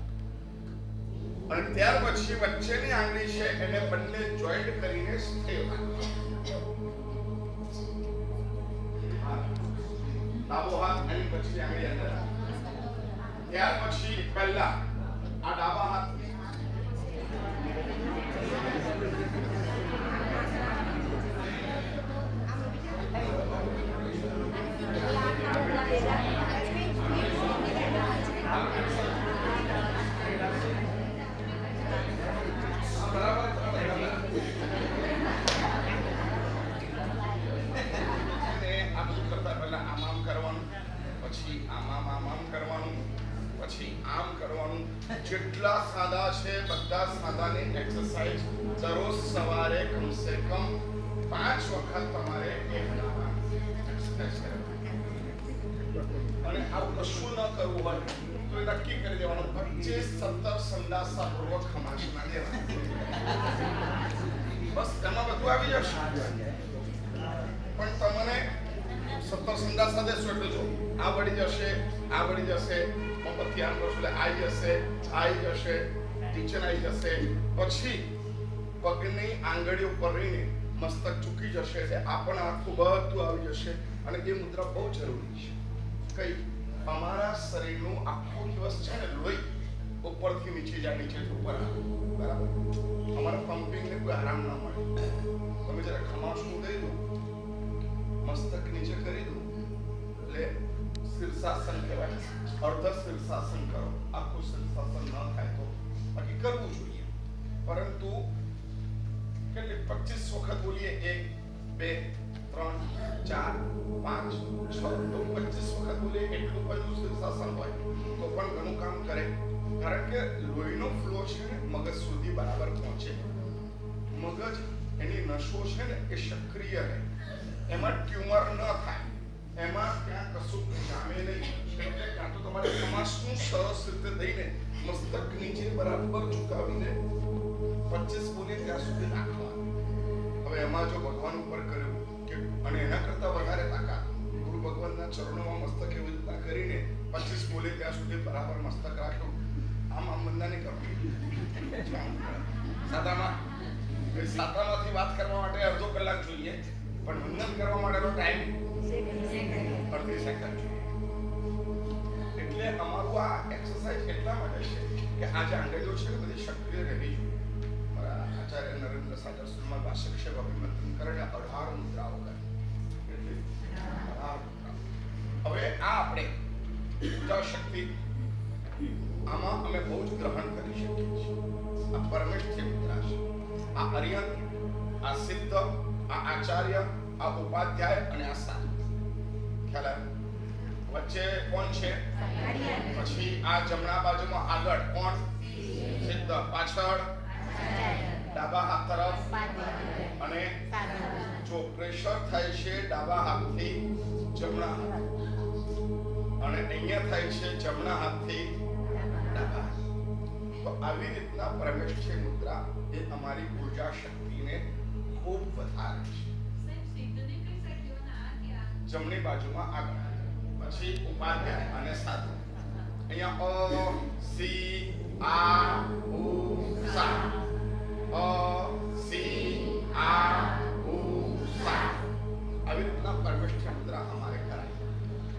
અને ત્યાર પછી વચ્ચેની આંગળી છે એને બંને જોઈન્ટ કરીને સ્થિર રાખવાની. ડાબો હાથ અને પછી આંગળી અંદર. ત્યાર પછી પહેલા આ ડાબા હાથની જેટલા સાદા છે બધા સાદાની એક્સરસાઇઝ દરરોજ સવારે કમસે કમ 5 વખત તમારે એક એક્સરસાઇઝ કરવાની. આવું કશું ન કરવું હોય તો એ નક્કી કરી દેવાનું 25-17 સંદાસા પૂર્વક ખમાસના દેવા. બસ એમાં બધું આવી જશે. પણ તમને 17 સંદાસા દેશો એટલે જો આ વળી જશે, આ વળી જશે, પછી આમ કરશો એટલે આવી જશે, નીચે આવી જશે, પછી પગની આંગળીઓ પર રહીને મસ્તક ઝૂકી જશે એટલે આ પણ આખું બધું આવી જશે. અને એ મુદ્રા બહુ જરૂરી છે. કઈ અમારા શરીરનું આખો દિવસ છે ને લોહી ઉપરથી નીચે જાય, નીચેથી ઉપર આવે, બરાબર? અમારા પમ્પિંગને કોઈ આરામ ના મળે. તમે જરા ખમાસનું દઈ દો, મસ્તક નીચે કરી દો એટલે શીર્ષાસન કહેવાય. અર્ધ શીર્ષાસન કરો, આખું શીર્ષાસન ન થાય તો બાકી કરવું જોઈએ. પરંતુ કેટલી 25 વખત બોલીએ, 1 2 3 4 5 6 તો 25 વખત બોલીએ એટલું બધું શીર્ષાસન હોય તો પણ ઘણું કામ કરે. કારણ કે લોહીનો ફ્લો છે ને મગજ સુધી બરાબર પહોંચે. મગજ એની નસો છે ને એ સક્રિય રહે, એમાં ટ્યુમર ન થાય, એમાં ત્યાં કશું જામે નહીં. એટલે કાં તો તમારે ખમાસનું સરસ રીતે દઈને મસ્તક નીચે બરાબર ઝુકાવીને 25 બોલીએ ત્યાં સુધી નાખવાનું. હવે એમાં જો ભગવાન ઉપર કર્યું કે અને એના કરતા વધારે તાકાત ગુરુ ભગવાનના ચરણોમાં મસ્તક એવી રીતના કરીને 25 બોલે ત્યાં સુધી બરાબર મસ્તક રાખ્યું. આમ બંધા નહીં કરવું. સાતામાંથી વાત કરવા માટે અડધો કલાક જોઈએ, પણ વંદન કરવા માટેનો ટાઈમ 30 સેકન્ડ જોઈએ. એટલે અમારું આ એક્સરસાઇઝ એટલા માટે છે કે આ જે આંગળીઓ છે ને બધી સક્રિય રહેવી જોઈએ. મારા આચાર્ય નરેન્દ્ર સાગરસુરમાં વાસક્ષેપ અભિમંત્રણ કરીને 18 મુદ્રાઓ કરી. એટલે 18 મુદ્રાઓ. હવે આ આપણે પૂજા શક્તિ આમાં અમે બહુ જ ગ્રહણ કરી શકીએ છીએ. આ પરમેષ્ઠી મુદ્રા છે, આ અરિહંત, આ સિદ્ધ, આ આચાર્ય, આ ઉપાધ્યાય અને આ સાધુ. ખ્યાલ આવ્યો? વચ્ચે કોણ છે? પછી આ જમણા બાજુમાં આગળ કોણ? સિદ્ધ. પાછળ ડાબા હાથ તરફ અને જો પ્રેશર થાય છે ડાબા હાથથી જમણા હાથ અને અહીંયા થાય છે જમણા હાથથી ડાબા હાથ. તો આવી રીતના પરમેષ્ઠી મુદ્રા એ અમારી ઉર્જા શક્તિને ખૂબ વધારે છે. જમણી બાજુમાં આગળ, પછી ઉપાધ્યાય અને સાધુ. અહીંયા અ સી આ ઉ સા, અ સી આ ઉ સા. આવી રીતના પરમેષ્ઠી મુદ્રા અમારે કરાય.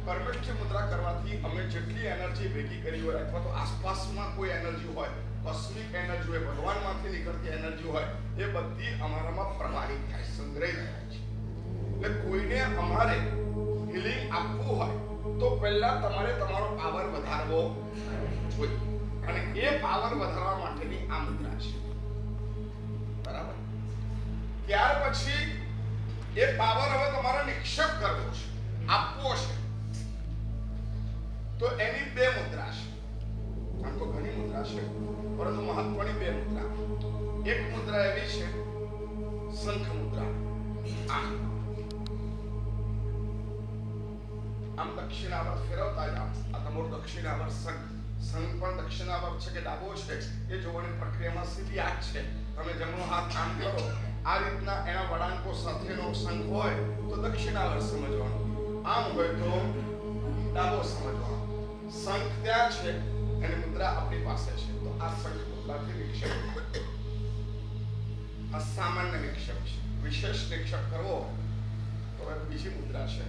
પરમેષ્ઠી મુદ્રા કરવાથી અમે જેટલી એનર્જી ભેગી કરી હોય અથવા તો આસપાસમાં કોઈ એનર્જી હોય, કોસ્મિક એનર્જી હોય, ભગવાનમાંથી નીકળતી એનર્જી હોય, એ બધી અમારામાં પ્રવાહિત થાય, સંગ્રહિત થાય છે. એટલે કોઈને અમારે હીલિંગ આપવું હોય તો પહેલા તમારે તમારો પાવર વધારવો જોઈએ. અને એ પાવર વધારવા માટેની આ મુદ્રા છે, બરાબર? ત્યાર પછી એ પાવર હવે તમારે નિક્ષેપ કરવો છે, આપવો છે. તો એની 2 મુદ્રા છે. આમ તો ઘણી મુદ્રા છે, પરંતુ મહત્વની 2 મુદ્રા. એક મુદ્રા એવી છે શંખ મુદ્રા. આમ દક્ષિણાવર્ત ફેરવતા જાઓ. આ તમારો દક્ષિણાવર્ત શંખ. શંખ પણ દક્ષિણાવર્ત છે કે ડાબો છે એ જોવાની પ્રક્રિયામાં સીધી આ છે. તમે જમણો હાથ આમ કરો, આ રીતના એના વળાંકો સાથેનો શંખ હોય તો દક્ષિણાવર્ત સમજવાનો, આમ હોય તો ડાબો સમજવાનો. શંખ ત્યાં છે, એની મુદ્રા આપણી પાસે છે. તો આ શંખ મુદ્રાથી નિક્ષેપ, આ સામાન્ય નિક્ષેપ છે. વિશેષ નિક્ષેપ કરવો તો બીજી મુદ્રા છે,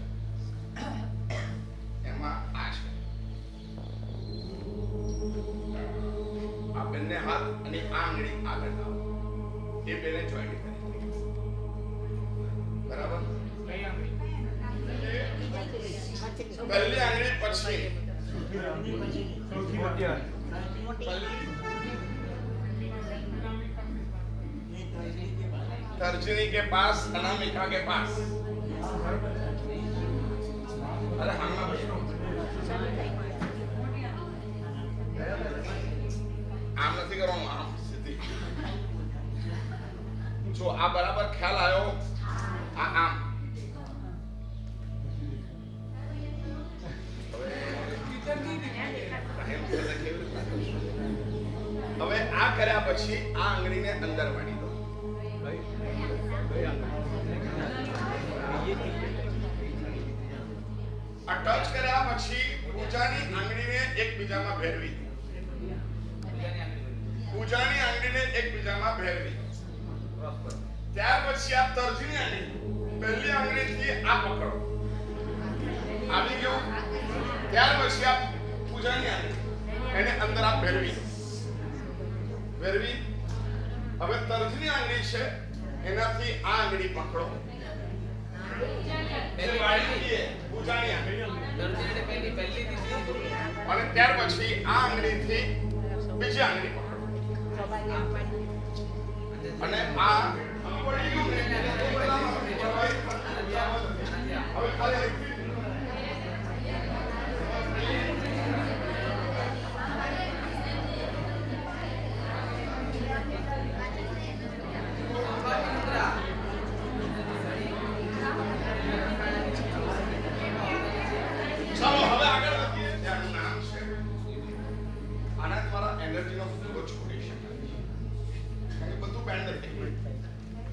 એમાં આ છે. આ બંને હાથ અને આ આંગળી આગળ લાવો, એ બેને જોઈન્ટ કરી, બરાબર? પહેલી આંગળી પછી तर्जनी के पास, अनामिका के पास. अरे हम ना बैठो. આમ નથી કરવાનું, આમ સીધી. જો આ બરાબર ખ્યાલ આવ્યો? આ આમ. હવે હવે આ કર્યા પછી આ આંગળીને અંદર વાળી દો. આ ટચ કર્યા પછી પૂજાની આંગળીને એકબીજામાં ભેરવી દો. પૂજાની આંગળીને એકબીજામાં ભેરવી. ત્યાર પછી આ તર્જની આંગળી પહેલી આંગળીથી આ પકડો. આવી ગયું. ત્યાર પછી આ પૂજાની આંગળી એને અંદર આ ભેરવી. હવે તર્જની આંગળી છે એનાથી આ આંગળી પકડો. પૂજાની આંગળી અને ત્યાર પછી આ આંગળીથી બીજી આંગળી પકડો અને આ પડી ગયું ને હવે ખાલી ચાલો હવે આગળ વધીએ. ત્યાંનું નામ છે આના દ્વારા એનર્જીનો ફ્લો છોડી શકાય. બધું બેન્ડ થઈ ગયું.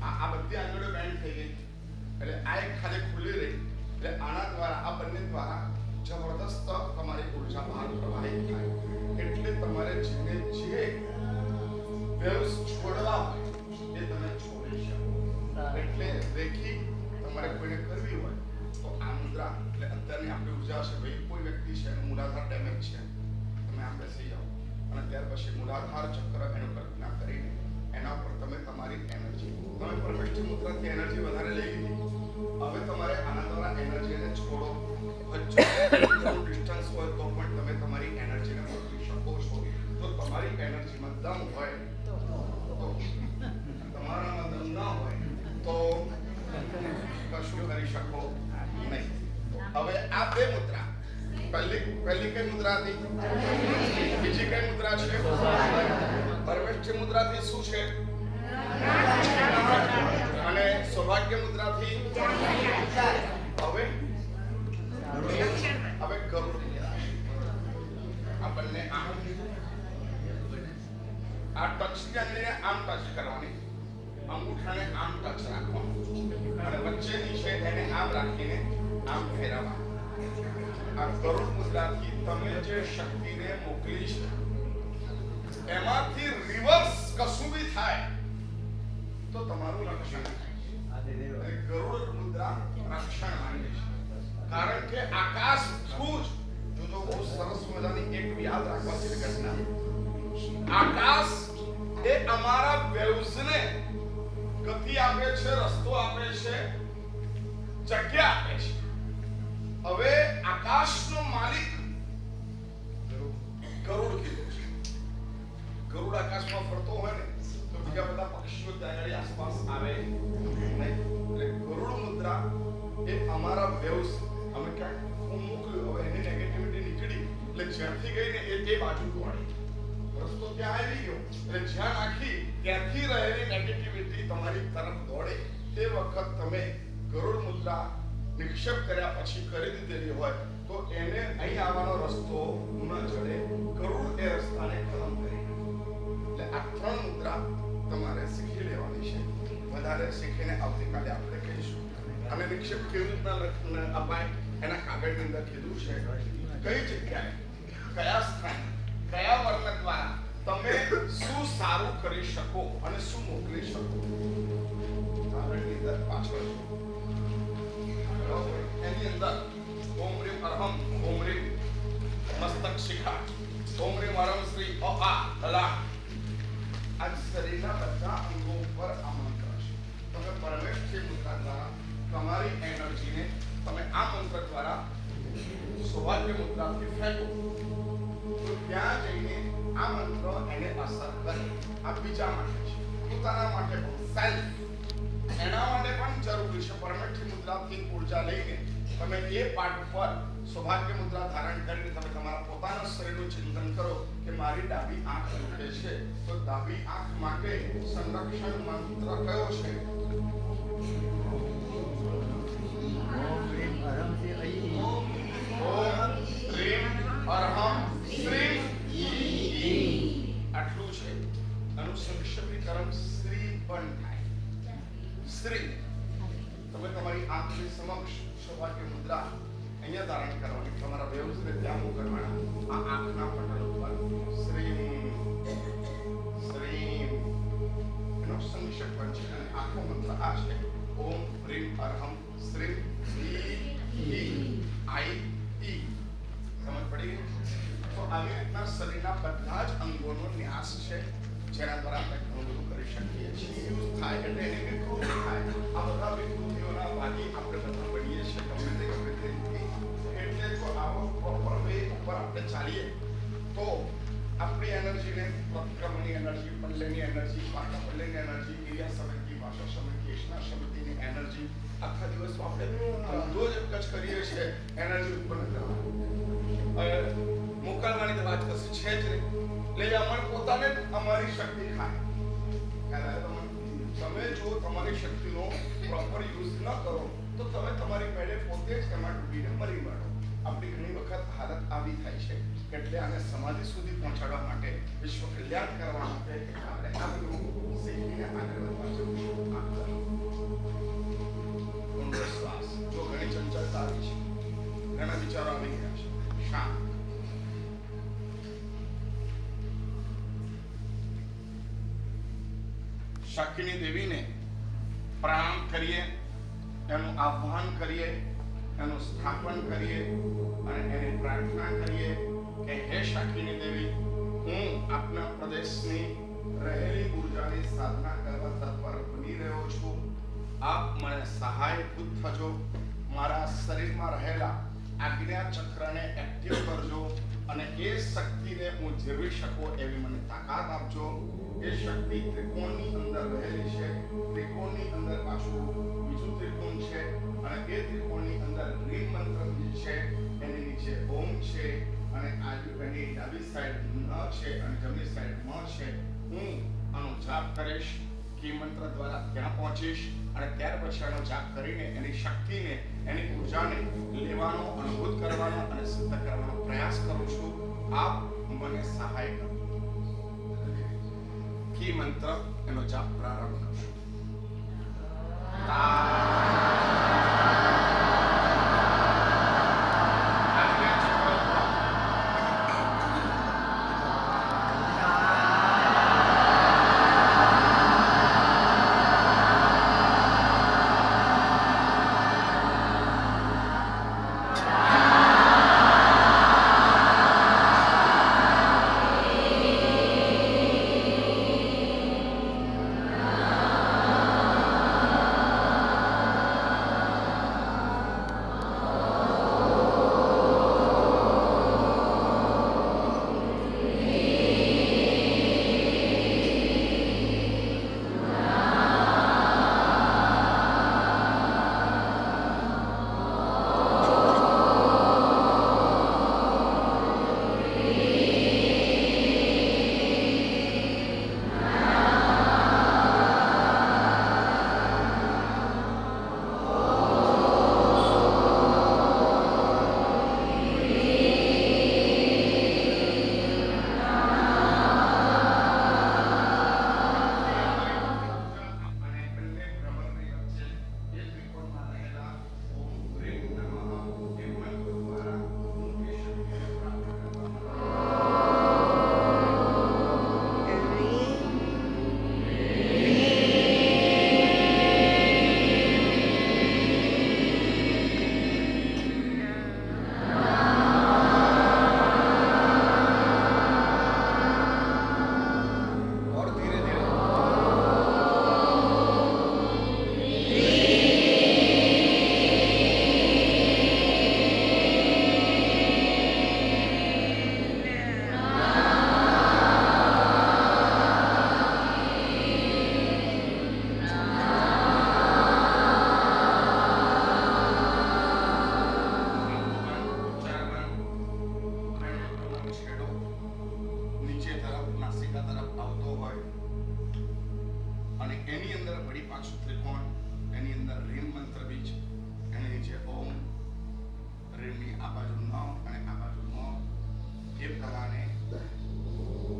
આ બધી આંગળીઓ બેન્ડ થઈ ગઈ એટલે આ એક ખાલી ખુલ્લી રહી એટલે આના દ્વારા આ બંને દ્વારા જબરદસ્ત તમારી ઉર્જા બહાર પ્રવાહિત થાય. એટલે તમારે જેને જે વેવ્સ છોડવા હોય એ તમે છોડી શકો. એટલે રેખી તમારે કોઈને કરવી હોય તો આ મુદ્રા એટલે અત્યારની આપણી ઉર્જા છે ભાઈ કોઈ વ્યક્તિ છે એનું મૂલાધાર ડેમેજ છે તમે આમ બેસી જાઓ અને ત્યાર પછી મૂલાધાર ચક્ર એનું કલ્પના કરીને એના પર તમે તમારી એનર્જી તમે પરમેષ્ઠી મુદ્રાથી એનર્જી વધારે લઈ લીધી. હવે તમારે આના દ્વારા એનર્જીને છોડો. ડિસ્ટન્સ હોય તો પણ તમે તમારી એનર્જીને મોકલી શકો છો. જો તમારી એનર્જીમાં દમ હોય તો તમારામાં દમ ના હોય તો કશું કરી શકો નહીં. હવે આ બે મુદ્રા પહેલી કઈ મુદ્રા હતી? બીજી કઈ મુદ્રા છે? પરમેષ્ઠી મુદ્રાથી શું છે? અને સૌભાગ્ય મુદ્રાથી હવે ગરુડ આ બંને આમ આ ટચ આંગળીને આમ ટચ કરવાની, અંગૂઠાને આમ ટચ રાખવાનું અને વચ્ચેની છે એને આમ રાખીને આમ ફેરવવા. આ ગરુડ મુદ્રાથી તમે જે શક્તિને મોકલી છે એમાંથી રિવર્સ કશું બી થાય તો તમારું રક્ષણ થાય. ગરુડ મુદ્રા રક્ષણ માંગે છે કારણ કે આકાશ થ્રુ જો બહુ સરસ મજાની એક યાદ રાખવાની ઘટના. આકાશ એ અમારા વેવ્સને ગતિ આપે છે, રસ્તો આપે છે, જગ્યા આપે છે. હવે આકાશનો માલિક ગરુડ કીધું છે. ગરુડ આકાશમાં ફરતો હોય ને તો બીજા બધા પક્ષીઓ ત્યાં આસપાસ આવે નહીં. એટલે ગરુડ મુદ્રા એ અમારા વેવ્સ અમે ક્યાંક મોકલ્યું હવે એની નેગેટિવિટી નીકળી એટલે જ્યાંથી ગઈ ને એ બાજુ દોડી રસ્તો ત્યાં આવી ગયો એટલે જ્યાં નાખી ત્યાંથી રહેલી નેગેટિવિટી તમારી તરફ દોડે. તે વખત તમે ગરુડ મુદ્રા નિક્ષેપ કર્યા પછી કરી દીધેલી હોય તો એને અહીં આવવાનો રસ્તો ન જડે. ગરુડ એ રસ્તાને ખતમ કરી. એટલે આ ત્રણ મુદ્રા તમારે શીખી લેવાની છે. વધારે શીખીને આવતીકાલે આપણે કહીશું. અને નિક્ષેપ કેવી રીતના અપાય એના કાગળની અંદર કીધું છે કઈ જગ્યાએ કયા સ્થાન કયા વર્ણ દ્વારા તમે શું સારું કરી શકો અને શું મોકલી શકો. કાગળની અંદર પાછળ એની અંદર ઓમ રીમ અરહમ ઓમ રીમ મસ્તક શિખા ઓમ રીમ અરહમ શ્રી અ આ કલા આ શરીરના બધા અંગો ઉપર આ મંત્ર છે. તમે પરમેષ્ઠી મુદ્રા દ્વારા તમારી એનર્જીને તમે આ મંત્ર દ્વારા સૌભાગ્ય મુદ્રાથી ફેંકો તો ત્યાં જઈને આ મંત્ર એને અસર કરે. આ બીજા માટે છે, પોતાના માટે સેલ્ફ એના માટે પણ જરૂરી છે. પરમેષ્ઠી મુદ્રાથી ઉર્જા લઈને તમે એ પાઠ પર સૌભાગ્ય મુદ્રા ધારણ કરીને તમે તમારા પોતાના શરીરનું ચિંતન કરો કે મારી ડાબી આંખ દુખે છે તો ડાબી આંખ માટે સંરક્ષણ મંત્ર કયો છે? ઓમ રીમ અરહમ શ્રીમ આટલું છે. શ્રી તમે તમારી આંખની સમક્ષ સૌભાગ્ય મુદ્રા અહીંયા ધારણ કરવાની, તમારા વ્યવસ્થિત ત્યાં મૂકવાના. આ આંખના પટલ ઉપર શ્રી શ્રી એનો સંક્ષેપ પણ છે અને આખો મંત્ર આ છે: ઓમ હ્રીમ અરહમ શ્રીમ ઈ આઈ ઈ. સમજ પડી? તો આવી રીતના શરીરના બધા જ અંગોનો ન્યાસ છે, જેના દ્વારા આપણે ઘણું બધું કરી શકીએ છીએ. યુઝ થાય એટલે એની વિકૃતિ થાય. આ બધા વિકૃતિઓના ભાગી આપણે બધા બનીએ છીએ ગમે તે રીતે. એટલે જો આવો પ્રોપર વે ઉપર આપણે ચાલીએ તો આપણી એનર્જીને પ્રક્રમની એનર્જી, પલ્લેની એનર્જી, પાટા પલ્લેની એનર્જી, ક્રિયા સમિતિ, ભાષા સમિતિ, એશના સમિતિની એનર્જી, આખા દિવસમાં આપણે ધંધો જ એક જ કરીએ છીએ એનર્જી ઉત્પન્ન કરવાની. મોકલવાની તો વાત કશી છે જ નહીં. એટલે અમારે પોતાને અમારી શક્તિ ખાય. તમે જો તમારી શક્તિનો પ્રોપર યુઝ ન કરો તો તમે તમારી મેળે પોતે જ એમાં ડૂબીને મરી મળો. આપણી ઘણી વખત હાલત આવી થાય છે. એટલે આને સમાધિ સુધી પહોંચાડવા માટે, વિશ્વ કલ્યાણ કરવા માટે આપણે આ બધું શીખીને આગળ વધવા જવું. ઊંડો શ્વાસ. જો ઘણી ચંચળતા આવી છે, ઘણા વિચારો આવી ગયા છે, શાંત. શાકિની દેવીને પ્રણામ કરીએ, એનું આહ્વાન કરીએ, એનું સ્થાપન કરીએ અને એની પ્રાર્થના કરીએ કે હે શાકિની દેવી, હું આપના પ્રદેશની રહેલી ઉર્જાની સાધના કરવા તત્પર બની રહ્યો છું. આપ મને સહાયભૂત થજો. મારા શરીરમાં રહેલા આજ્ઞા ચક્રને એક્ટિવ કરજો અને એ શક્તિને હું જીરવી શકું એવી મને તાકાત આપજો. એ શક્તિ ત્રિકોણની અંદર રહેલી છે. ત્રિકોણની અંદર પાછું બીજું ત્રિકોણ છે અને એ ત્રિકોણની અંદર રીમ મંત્ર છે, એની નીચે ઓમ છે અને એની ડાબી સાઈડ ન છે અને જમણી સાઈડ મ છે. હું આનો જાપ કરીશ, કી મંત્ર દ્વારા ત્યાં પહોંચીશ અને ત્યાર પછી આનો જાપ કરીને એની શક્તિને, એની ઉર્જાને લેવાનો, અનુભૂત કરવાનો અને સિદ્ધ કરવાનો પ્રયાસ કરું છું. આપ મને સહાય કરો. કી મંત્ર એનો જાપ પ્રારંભ કરશો.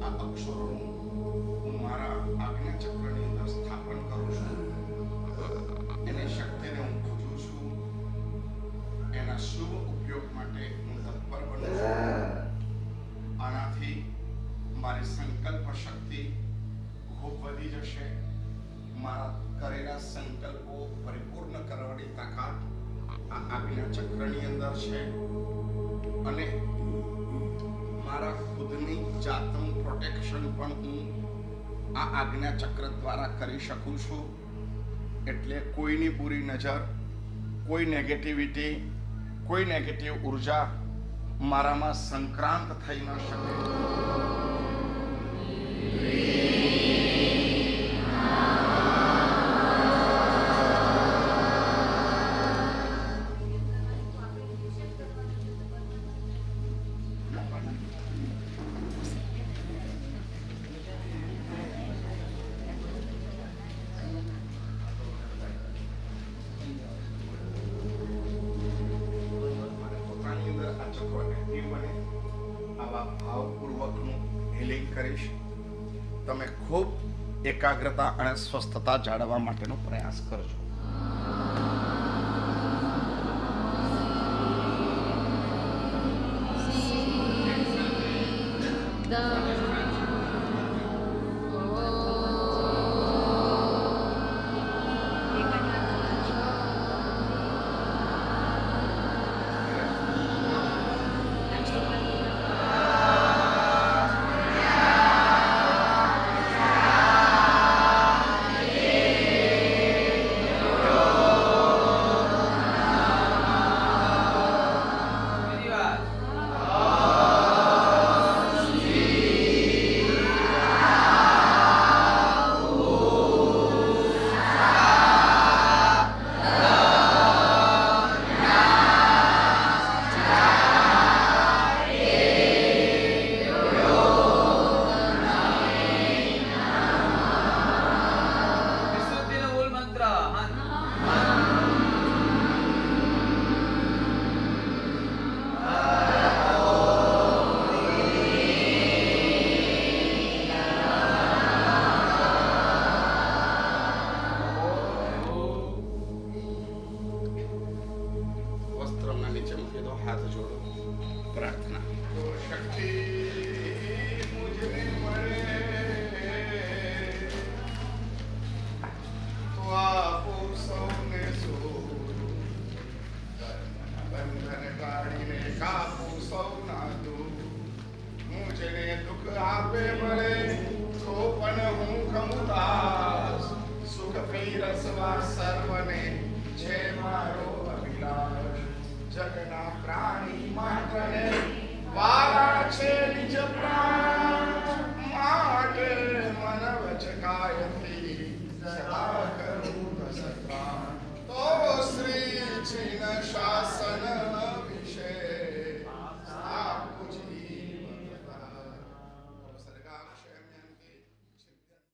અક્ષરોનું હું મારા આજ્ઞા ચક્રની અંદર સ્થાપન કરું છું. માટે હું તત્પર બનું છું. આનાથી મારી સંકલ્પ શક્તિ ખૂબ વધી જશે. મારા કરેલા સંકલ્પો પરિપૂર્ણ કરવાની તાકાત આ આજ્ઞા ચક્રની અંદર છે અને મારા ખુદની જાતનું પ્રોટેક્શન પણ હું આ આજ્ઞા ચક્ર દ્વારા કરી શકું છું. એટલે કોઈની બુરી નજર, કોઈ નેગેટિવિટી, કોઈ નેગેટિવ ઉર્જા મારામાં સંક્રાંત થઈ ન શકે. તમે ખૂબ એકાગ્રતા અને સ્વસ્થતા જાળવવા માટેનો પ્રયાસ કરજો. સર્વને છે મારો અભિલાષ. જગન્નાથ